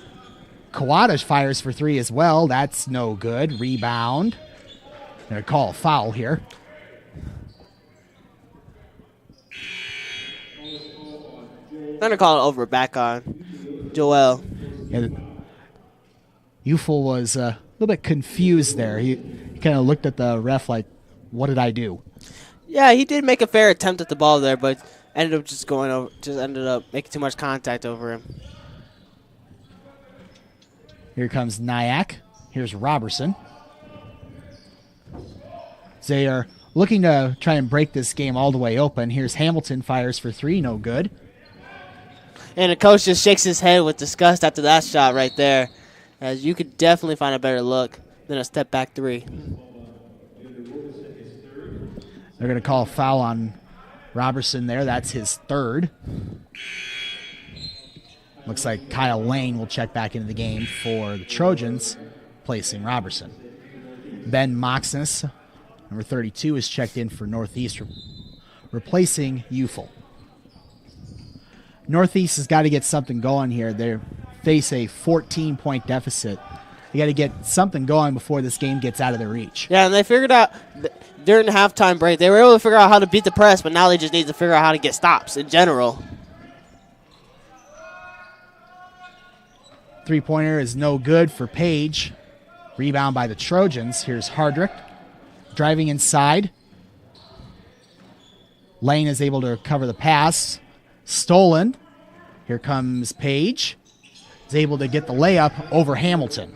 Kawada fires for three as well. That's no good. Rebound. They're going to call a foul here. I'm going to call it over back on Joel. Yeah, Ufel was a little bit confused there. He kind of looked at the ref like, what did I do? Yeah, he did make a fair attempt at the ball there, but ended up making too much contact over him. Here comes NIACC. Here's Robertson. They are looking to try and break this game all the way open. Here's Hamilton, fires for three, no good. And the coach just shakes his head with disgust after that shot right there, as you could definitely find a better look than a step back three. They're going to call a foul on Robertson there. That's his third. Looks like Kyle Lane will check back into the game for the Trojans, placing Robertson. Ben Moxness, number 32, is checked in for Northeast, replacing Ufel. Northeast has got to get something going here. They face a 14-point deficit. They got to get something going before this game gets out of their reach. Yeah, and they figured out during the halftime break, they were able to figure out how to beat the press, but now they just need to figure out how to get stops in general. Three-pointer is no good for Page. Rebound by the Trojans. Here's Hardrick driving inside. Lane is able to recover the pass. Stolen. Here comes Page. Is able to get the layup over Hamilton.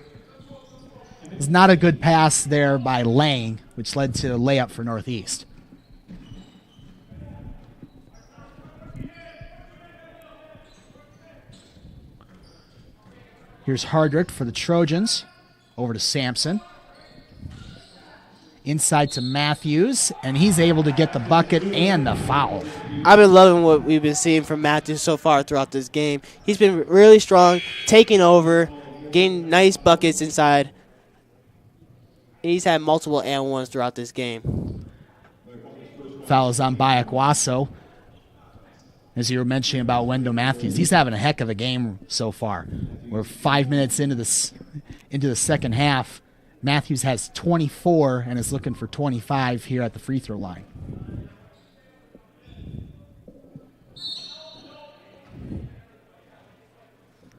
It's not a good pass there by Lane, which led to a layup for Northeast. Here's Hardrick for the Trojans. Over to Sampson. Inside to Matthews, and he's able to get the bucket and the foul. I've been loving what we've been seeing from Matthews so far throughout this game. He's been really strong, taking over, getting nice buckets inside. He's had multiple and ones throughout this game. Foul is on Bayakwaso. As you were mentioning about Wendell Matthews, he's having a heck of a game so far. We're 5 minutes into the second half. Matthews has 24 and is looking for 25 here at the free throw line.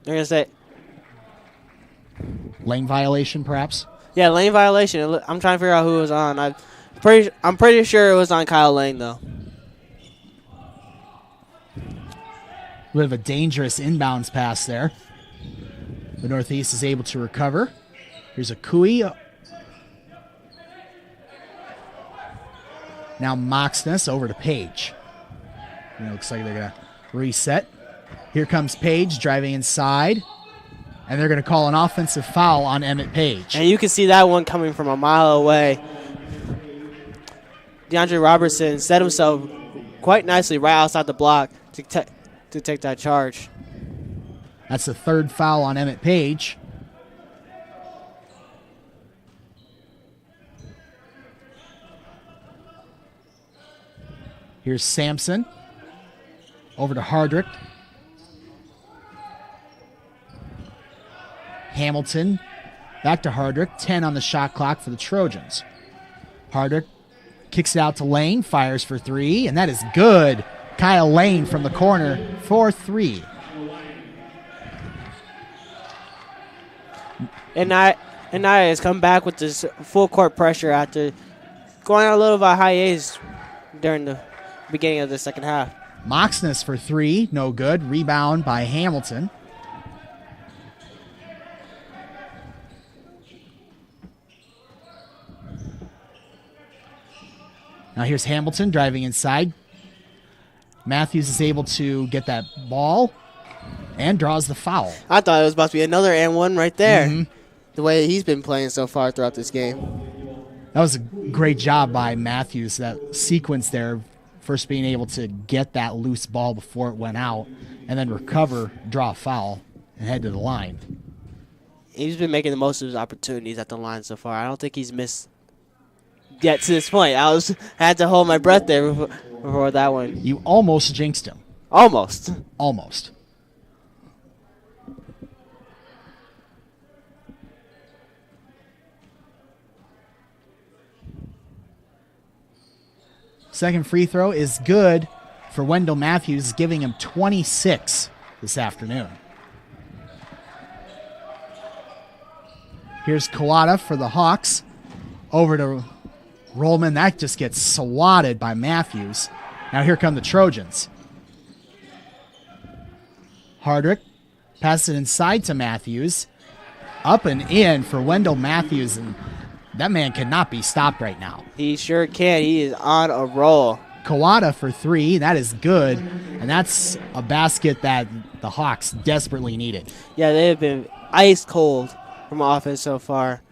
They're gonna say lane violation, perhaps. Yeah, lane violation. I'm trying to figure out who it was on. I'm pretty sure it was on Kyle Lane though. We have a dangerous inbounds pass there. The Northeast is able to recover. Here's a Cooey. Now Moxness over to Page. It looks like they're going to reset. Here comes Page driving inside. And they're going to call an offensive foul on Emmett Page. And you can see that one coming from a mile away. DeAndre Robertson set himself quite nicely right outside the block to take that charge. That's the third foul on Emmett Page. Here's Sampson. Over to Hardrick. Hamilton. Back to Hardrick. 10 on the shot clock for the Trojans. Hardrick kicks it out to Lane. Fires for three. And that is good. Kyle Lane from the corner for three. And I has come back with this full court pressure after going on a little bit of hiatus during the beginning of the second half. Moxness for three, no good. Rebound by Hamilton. Now here's Hamilton driving inside. Matthews is able to get that ball and draws the foul. I thought it was about to be another and one right there. Mhm. The way he's been playing so far throughout this game. That was a great job by Matthews, that sequence there, first being able to get that loose ball before it went out, and then recover, draw a foul, and head to the line. He's been making the most of his opportunities at the line so far. I don't think he's missed yet to this point. I had to hold my breath there before that one. You almost jinxed him. Almost. Almost. Second free throw is good for Wendell Matthews, giving him 26 this afternoon. Here's Kawada for the Hawks. Over to Rollman. That just gets swatted by Matthews. Now here come the Trojans. Hardrick passes it inside to Matthews. Up and in for Wendell Matthews, and that man cannot be stopped right now. He sure can. He is on a roll. Kawada for three. That is good. And that's a basket that the Hawks desperately needed. Yeah, they have been ice cold from offense so far.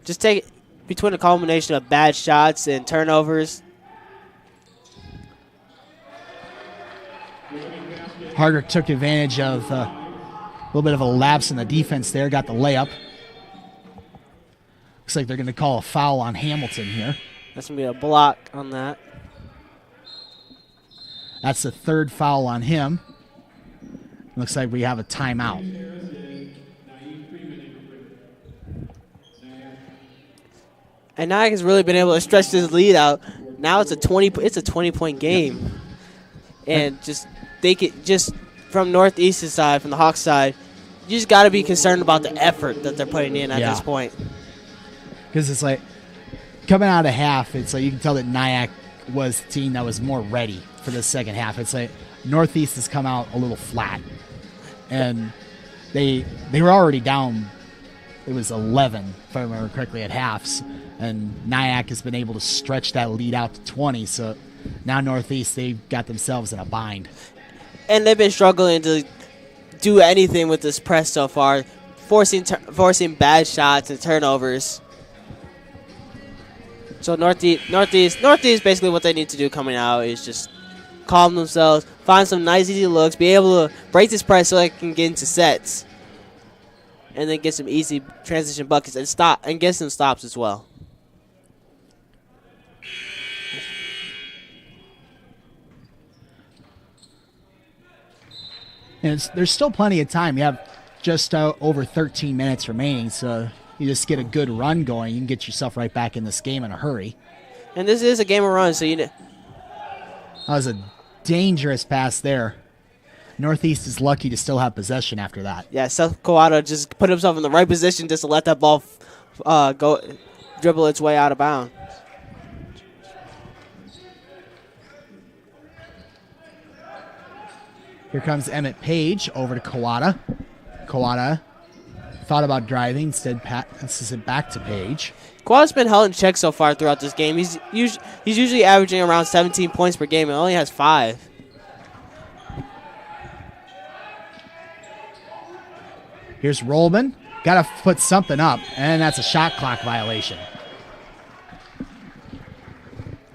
Just take it between a combination of bad shots and turnovers. Hardrick took advantage of a little bit of a lapse in the defense there. Got the layup. Looks like they're going to call a foul on Hamilton here. That's going to be a block on that. That's the third foul on him. Looks like we have a timeout. And NIACC has really been able to stretch this lead out. Now it's a 20-point game. And just from Northeast's side, from the Hawks side, you just got to be concerned about the effort that they're putting in at this point. Because it's like, coming out of half, it's like you can tell that NIACC was the team that was more ready for the second half. It's like Northeast has come out a little flat. And they were already down, it was 11, if I remember correctly, at halves. And NIACC has been able to stretch that lead out to 20. So now Northeast, they've got themselves in a bind. And they've been struggling to do anything with this press so far, forcing bad shots and turnovers. So Northeast, basically what they need to do coming out is just calm themselves, find some nice easy looks, be able to break this press so they can get into sets, and then get some easy transition buckets and get some stops as well. And there's still plenty of time. You have just over 13 minutes remaining, so you just get a good run going, you can get yourself right back in this game in a hurry. And this is a game of runs, so That was a dangerous pass there. Northeast is lucky to still have possession after that. Yeah, Seth Kawada just put himself in the right position just to let that ball dribble its way out of bounds. Here comes Emmett Page over to Kawada. Kawada thought about driving, instead passes it back to Page. Kawada's been held in check so far throughout this game. He's usually averaging around 17 points per game and only has 5. Here's Rollman. Got to put something up, and that's a shot clock violation.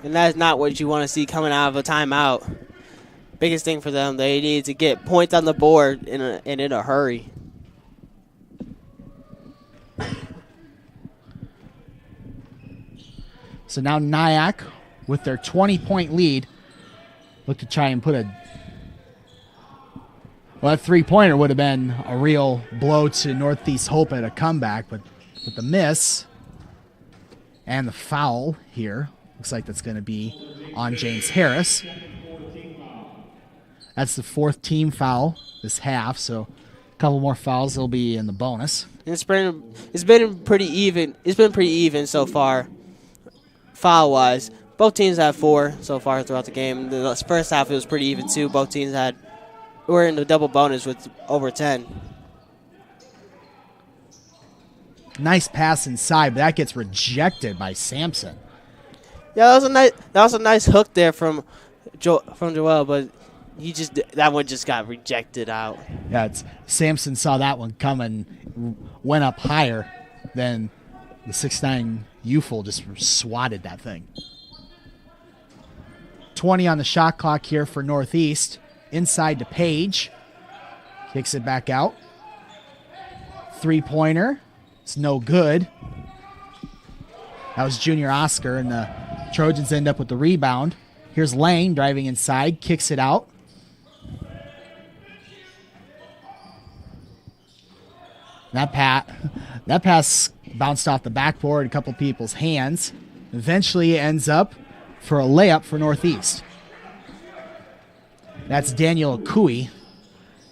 And that's not what you want to see coming out of a timeout. Biggest thing for them, they need to get points on the board in a hurry. So now NIACC, with their 20-point lead, look to try and put that three-pointer would have been a real blow to Northeast hope at a comeback, but with the miss and the foul here, looks like that's going to be on James Harris. That's the 4th team foul this half, so a couple more fouls will be in the bonus. It's been pretty even. It's been pretty even so far, foul-wise. Both teams have 4 so far throughout the game. The first half it was pretty even too. Both teams were in the double bonus with over 10. Nice pass inside, but that gets rejected by Sampson. Yeah, that was a nice hook there from Joel, but that one just got rejected out. Yeah, Sampson saw that one coming, went up higher, then the 6'9" Ufel just swatted that thing. 20 on the shot clock here for Northeast. Inside to Page. Kicks it back out. Three-pointer. It's no good. That was Junior Oscar, and the Trojans end up with the rebound. Here's Lane driving inside, kicks it out. That pass bounced off the backboard, a couple people's hands. Eventually it ends up for a layup for Northeast. That's Daniel Akui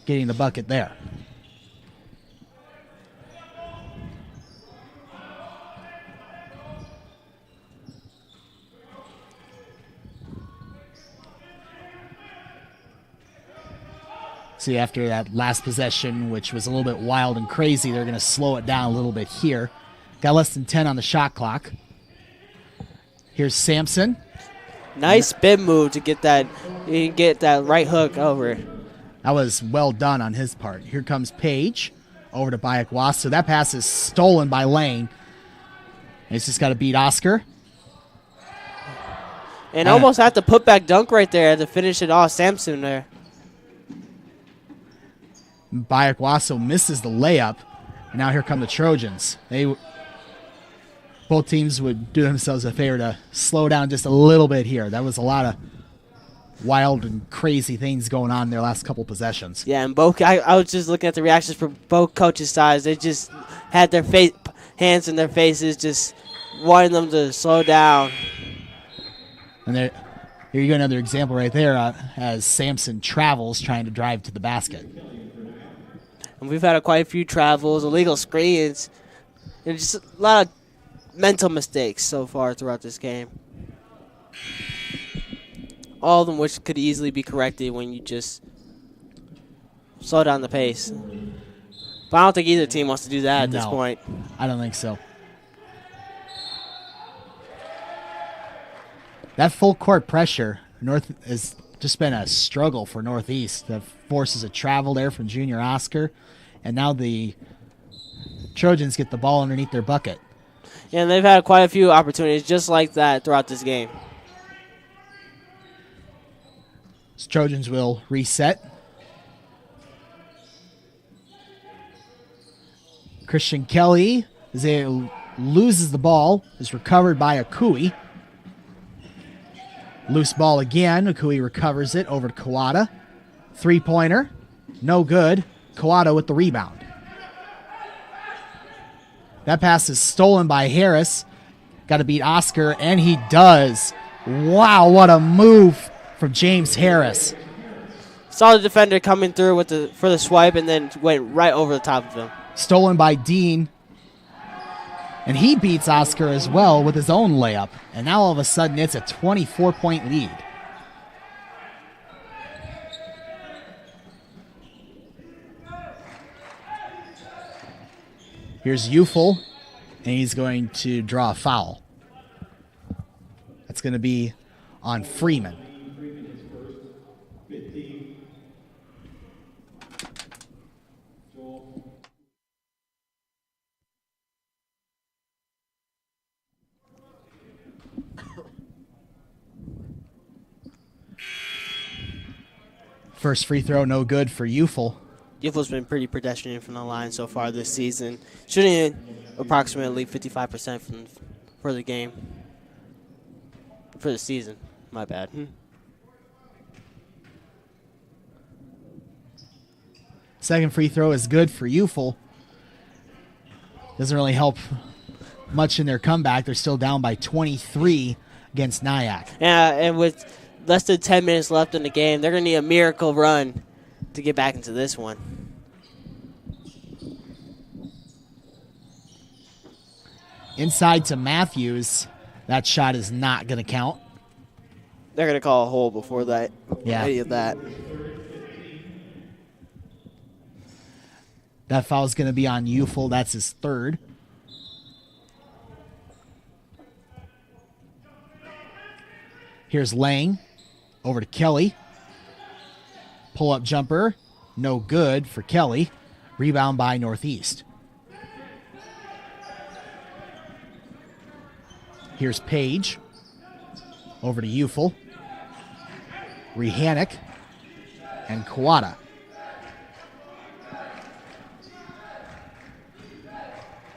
getting the bucket there. See, after that last possession, which was a little bit wild and crazy, they're going to slow it down a little bit here. Got less than 10 on the shot clock. Here's Sampson. Nice spin move to get that right hook over. That was well done on his part. Here comes Page over to Bayakwas. That pass is stolen by Lane. He's just got to beat Oscar. And almost had to put back dunk right there to finish it off. Sampson there. Bayakwaso misses the layup. And now here come the Trojans. Both teams would do themselves a favor to slow down just a little bit here. That was a lot of wild and crazy things going on in their last couple possessions. Yeah, and I was just looking at the reactions from both coaches' sides. They just had their hands in their faces, just wanting them to slow down. And here you go, another example right there as Sampson travels trying to drive to the basket. And we've had quite a few travels, illegal screens, and just a lot of mental mistakes so far throughout this game. All of them which could easily be corrected when you just slow down the pace. But I don't think either team wants to do that at this point. I don't think so. That full court pressure has just been a struggle for Northeast. The forces a travel there from Junior Oscar, and now the Trojans get the ball underneath their bucket. Yeah, and they've had quite a few opportunities just like that throughout this game. So Trojans will reset. Christian Kelly loses the ball, is recovered by Akui. Loose ball again. Akui recovers it over to Kawada. Three-pointer. No good. Kawada with the rebound. That pass is stolen by Harris. Got to beat Oscar, and he does. Wow, what a move from James Harris. Saw the defender coming through for the swipe and then went right over the top of him. Stolen by Dean. And he beats Oscar as well with his own layup. And now all of a sudden it's a 24-point lead. Here's Ufel, and he's going to draw a foul. That's going to be on Freeman. First free throw, no good for Ufel. Ufel's been pretty pedestrian from the line so far this season, shooting approximately 55% for the game. For the season, my bad. Second free throw is good for Ufel. Doesn't really help much in their comeback. They're still down by 23 against NIACC. Yeah, and with less than 10 minutes left in the game, they're going to need a miracle run to get back into this one. Inside to Matthews. That shot is not going to count. They're going to call a hold before that. Yeah. Any of that. That foul is going to be on Ufel. That's his third. Here's Lang over to Kelly. pull-up jumper, no good for Kelly. Rebound by Northeast. Here's Page. Over to Ufel. Rehanick. And Kawada.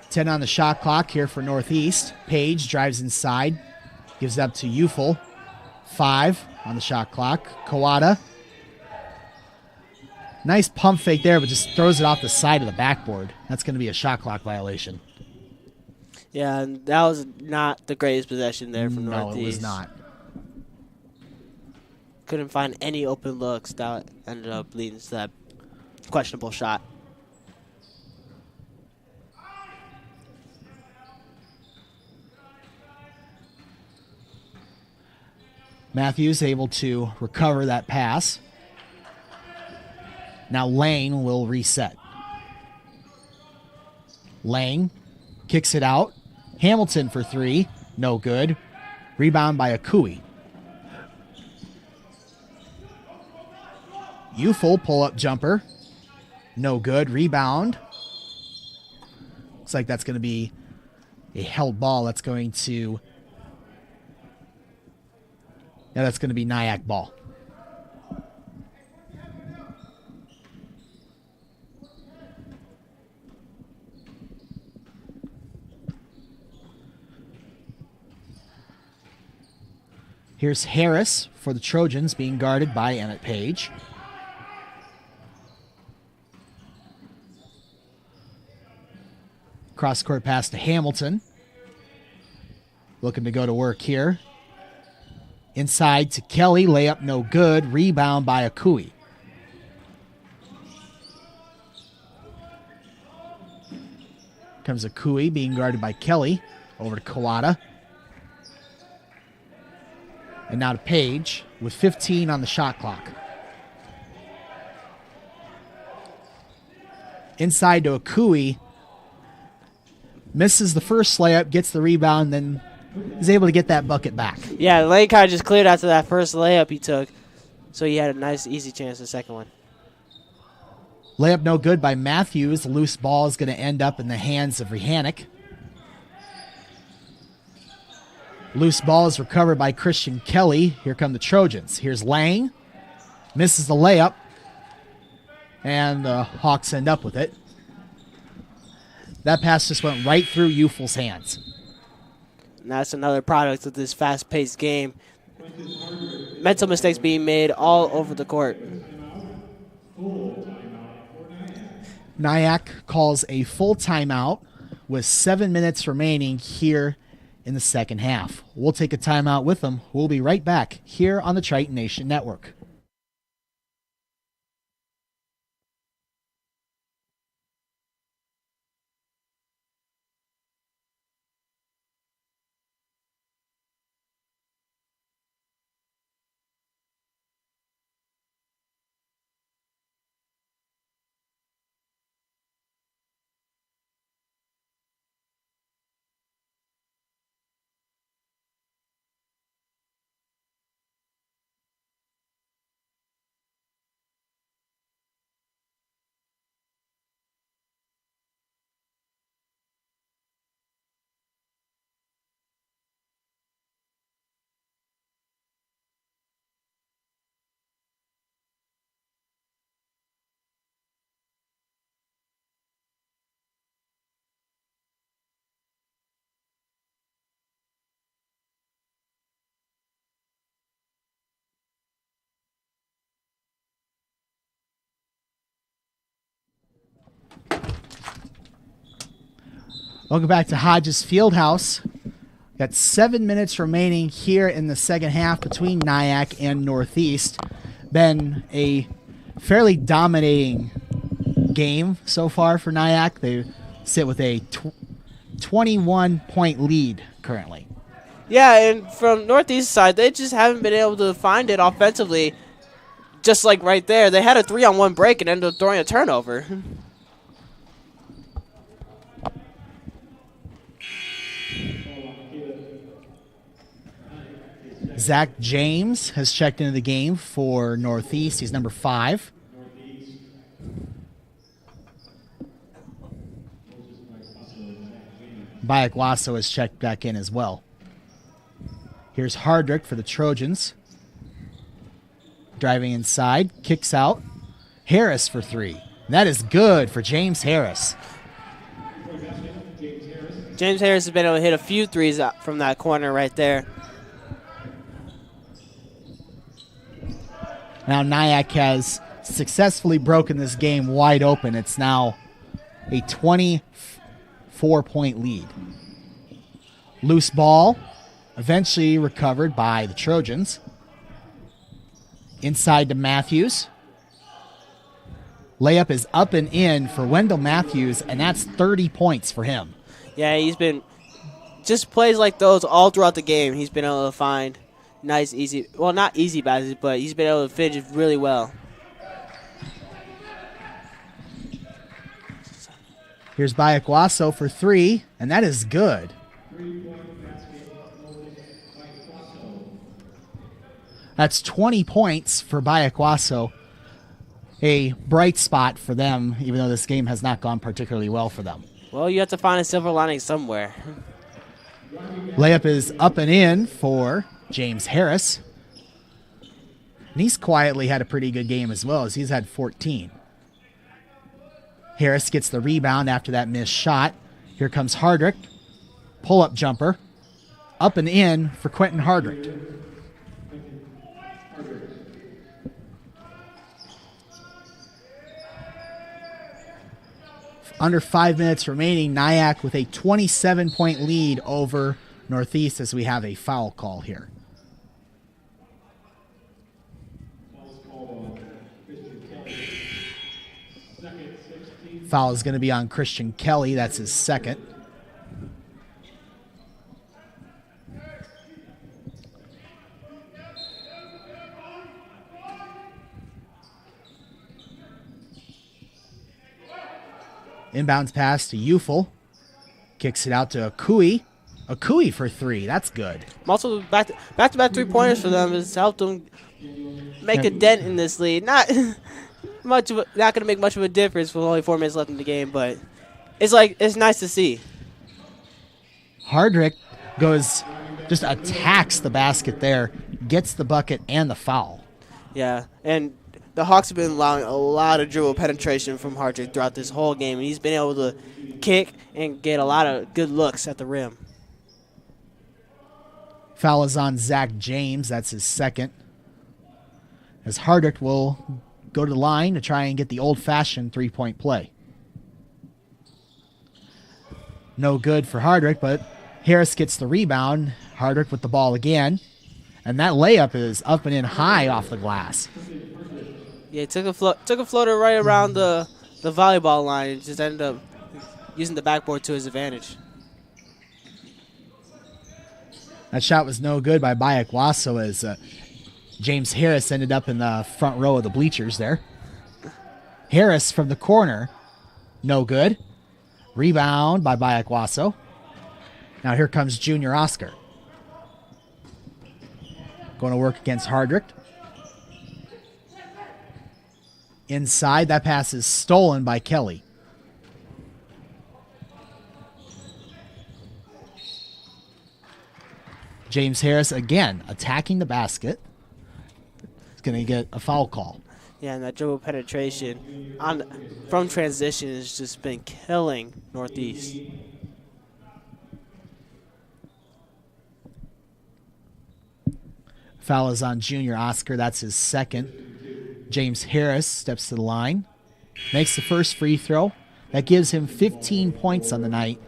Ten on the shot clock here for Northeast. Page drives inside. Gives it up to Ufel. 5 on the shot clock. Kawada. Nice pump fake there, but just throws it off the side of the backboard. That's going to be a shot clock violation. Yeah, and that was not the greatest possession there from Northeast. No, it was not. Couldn't find any open looks. That ended up leading to that questionable shot. Matthews able to recover that pass. Now Lang will reset. Lang kicks it out. Hamilton for 3. No good. Rebound by Akui. Ufel pull-up jumper. No good. Rebound. Looks like that's going to be a held ball. That's going to... Yeah, that's going to be NIACC ball. Here's Harris for the Trojans being guarded by Emmett Page. Cross-court pass to Hamilton. Looking to go to work here. Inside to Kelly. Layup no good. Rebound by Akui. Comes Akui being guarded by Kelly. Over to Kawada. And now to Page with 15 on the shot clock. Inside to Akui. Misses the first layup, gets the rebound, then is able to get that bucket back. Yeah, Lane kind of just cleared after that first layup he took. So he had a nice, easy chance the second one. Layup no good by Matthews. The loose ball is going to end up in the hands of Rehanick. Loose ball is recovered by Christian Kelly. Here come the Trojans. Here's Lang. Misses the layup. And the Hawks end up with it. That pass just went right through Ufel's hands. And that's another product of this fast-paced game. Mental mistakes being made all over the court. NIACC calls a full timeout with 7 minutes remaining here in the second half. We'll take a timeout with them. We'll be right back here on the Triton Nation Network. Welcome back to Hodges Fieldhouse. Got 7 minutes remaining here in the second half between NIACC and Northeast. Been a fairly dominating game so far for NIACC. They sit with a 21-point lead currently. Yeah, and from Northeast side, they just haven't been able to find it offensively. Just like right there, they had a 3-on-1 break and ended up throwing a turnover. Zach James has checked into the game for Northeast. He's number 5. Bayakwaso has checked back in as well. Here's Hardrick for the Trojans. Driving inside, kicks out. Harris for 3. And that is good for James Harris. James Harris has been able to hit a few threes out from that corner right there. Now NIACC has successfully broken this game wide open. It's now a 24-point lead. Loose ball, eventually recovered by the Trojans. Inside to Matthews. Layup is up and in for Wendell Matthews, and that's 30 points for him. Yeah, he's been just plays like those all throughout the game. He's been able to find nice, easy, well, not easy baskets, but he's been able to finish really well. Here's Bayakwaso for 3, and that is good. That's 20 points for Bayakwaso. A bright spot for them, even though this game has not gone particularly well for them. Well, you have to find a silver lining somewhere. Layup is up and in for James Harris. And he's quietly had a pretty good game as well, as he's had 14. Harris gets the rebound after that missed shot. Here comes Hardrick. Pull-up jumper. Up and in for Quentin Hardrick. Under 5 minutes remaining, NIACC with a 27-point lead over Northeast as we have a foul call here. Foul is going to be on Christian Kelly. That's his second. Inbounds pass to Eufel. Kicks it out to Akui. Akui for 3. That's good. Multiple back-to-back three-pointers for them has helped them make a dent in this lead. Not going to make much of a difference with only 4 minutes left in the game, but it's nice to see. Hardrick just attacks the basket there, gets the bucket and the foul. Yeah, and the Hawks have been allowing a lot of dribble penetration from Hardrick throughout this whole game, and he's been able to kick and get a lot of good looks at the rim. Foul is on Zach James. That's his second. As Hardrick will go to the line to try and get the old-fashioned three-point play. No good for Hardrick, but Harris gets the rebound. Hardrick with the ball again. And that layup is up and in high off the glass. Yeah, he took a floater right around the volleyball line and just ended up using the backboard to his advantage. That shot was no good by Bayakwaso as James Harris ended up in the front row of the bleachers there. Harris from the corner, no good. Rebound by Bayakwaso. Now here comes Junior Oscar. Going to work against Hardrick. Inside, that pass is stolen by Kelly. James Harris again attacking the basket. He's going to get a foul call. Yeah, and that dribble penetration from transition has just been killing Northeast. Foul is on Junior Oscar. That's his second. James Harris steps to the line, makes the first free throw. That gives him 15 points on the night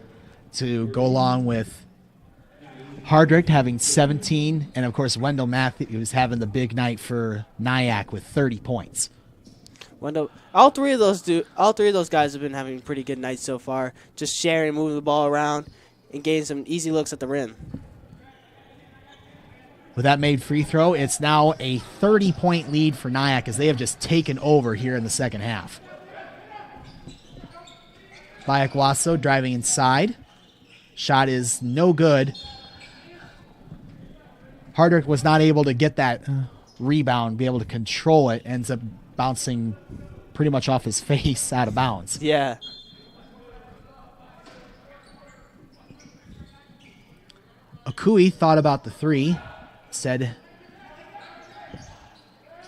to go along with Hardrick having 17, and of course Wendell Matthews having the big night for NIACC with 30 points. All three of those guys have been having pretty good nights so far, just sharing, moving the ball around, and getting some easy looks at the rim. With that made free throw, it's now a 30-point lead for NIACC as they have just taken over here in the second half. Bayakwaso driving inside. Shot is no good. Hardrick was not able to get that rebound, be able to control it, ends up bouncing pretty much off his face out of bounds. Yeah. Akui thought about the three, said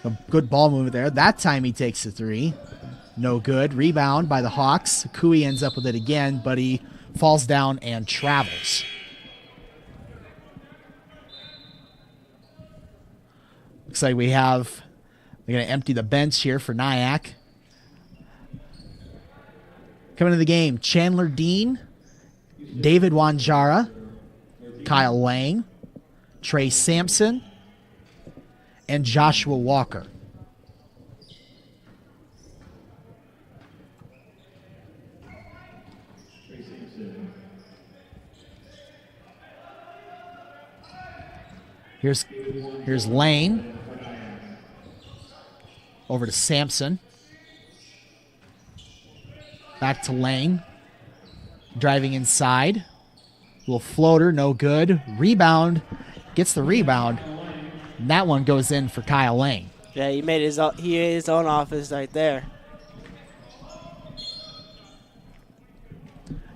a good ball movement there. That time he takes the three. No good. Rebound by the Hawks. Akui ends up with it again, but he falls down and travels. Looks like they're going to empty the bench here for NIACC. Coming to the game, Chandler Dean, David Wanjara, Kyle Lang, Trey Sampson, and Joshua Walker. Here's Lane. Over to Sampson. Back to Lane. Driving inside. Little floater, no good. Rebound. Gets the rebound. And that one goes in for Kyle Lane. Yeah, he made his own office right there.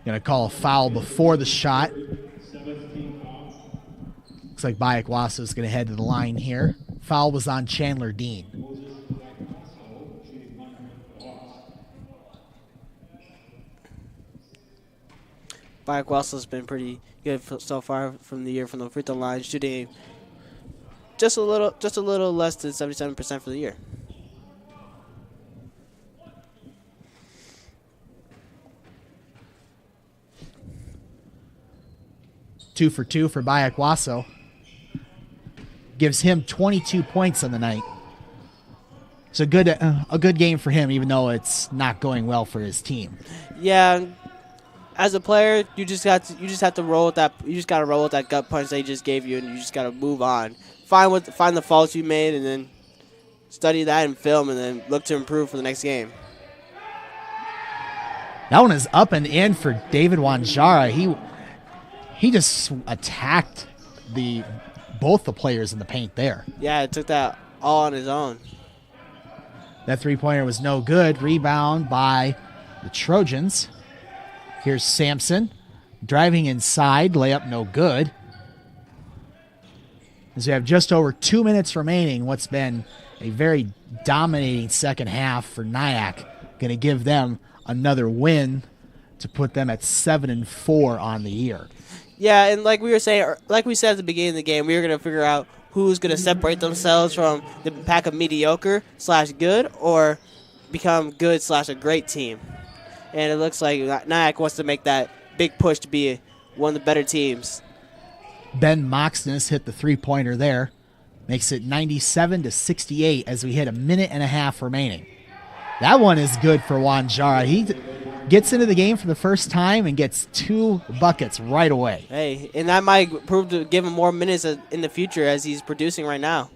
Going to call a foul before the shot. Looks like Bayakwasa is going to head to the line here. Foul was on Chandler Dean. Bayakwasa been pretty good so far from the year from the free throw line, shooting just a little less than 77% for the year. Two for Bayakwasa. Gives him 22 points on the night. It's a good game for him, even though it's not going well for his team. Yeah, as a player, you just have to roll with that. You just got to roll with that gut punch they just gave you, and you just got to move on. Find the faults you made, and then study that in film, and then look to improve for the next game. That one is up and in for David Wanjara. He just attacked both the players in the paint there. Yeah, it took that all on his own. That three-pointer was no good. Rebound by the Trojans. Here's Sampson. Driving inside. Layup no good. As we have just over 2 minutes remaining, what's been a very dominating second half for NIACC. Going to give them another win to put them at 7-4 on the year. Yeah, and like we said at the beginning of the game, we were going to figure out who's going to separate themselves from the pack of mediocre/good or become good/a great team. And it looks like NIACC wants to make that big push to be one of the better teams. Ben Moxness hit the three-pointer there. Makes it 97-68 as we hit a minute and a half remaining. That one is good for Wanjara. He gets into the game for the first time and gets 2 buckets right away. Hey, and that might prove to give him more minutes in the future as he's producing right now.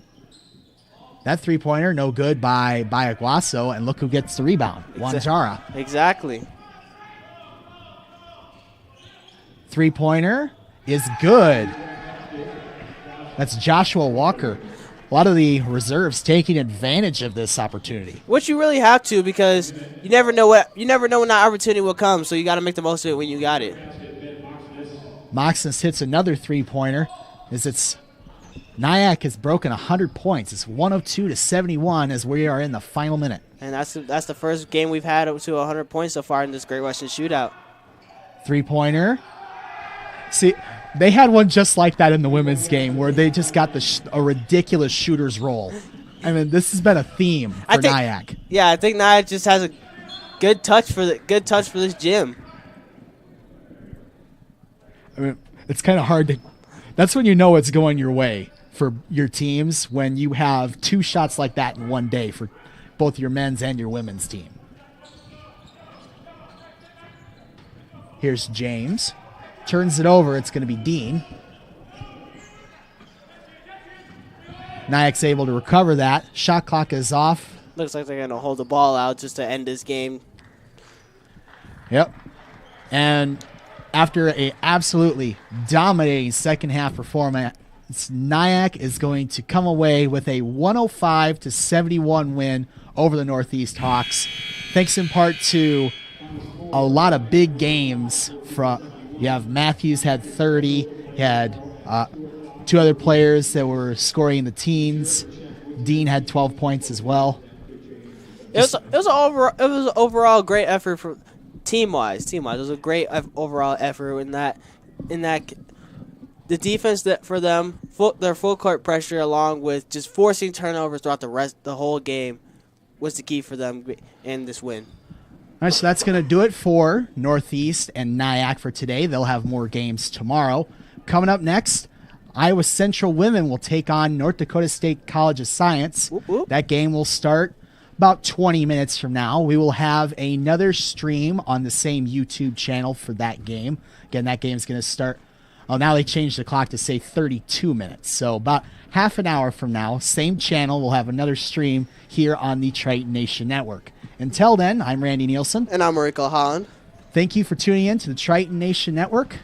That three-pointer, no good by Bayakwasa, and look who gets the rebound, Wanjara. Exactly. Three-pointer is good. That's Joshua Walker. A lot of the reserves taking advantage of this opportunity. Which you really have to, because you never know when that opportunity will come, so you got to make the most of it when you got it. Moxness hits another three-pointer as NIACC has broken 100 points. It's 102-71 as we are in the final minute. And that's the first game we've had up to 100 points so far in this Great Western Shootout. Three-pointer. See, they had one just like that in the women's game where they just got a ridiculous shooter's roll. I mean, this has been a theme for NIACC. Yeah, I think NIACC just has a good touch for this gym. I mean, it's kind of hard to. That's when you know it's going your way for your teams, when you have 2 shots like that in one day for both your men's and your women's team. Here's James. Turns it over. It's going to be Dean. NIACC's able to recover that. Shot clock is off. Looks like they're going to hold the ball out just to end this game. Yep. And after a absolutely dominating second half performance NIACC is going to come away with a 105-71 win over the Northeast Hawks, thanks in part to a lot of big games. You have Matthews had 30, you had two other players that were scoring in the teens. Dean had 12 points as well. It was an overall great effort for team-wise. It was a great overall effort in that the defense for them, their full court pressure, along with just forcing turnovers throughout the whole game, was the key for them in this win. All right, so that's going to do it for Northeast and NIACC for today. They'll have more games tomorrow. Coming up next, Iowa Central women will take on North Dakota State College of Science. Whoop, whoop. That game will start about 20 minutes from now. We will have another stream on the same YouTube channel for that game. Again, that game is going to start. Oh, now they changed the clock to say 32 minutes. So about half an hour from now, same channel, we'll have another stream here on the Triton Nation Network. Until then, I'm Randy Nielsen. And I'm Mariko Holland. Thank you for tuning in to the Triton Nation Network.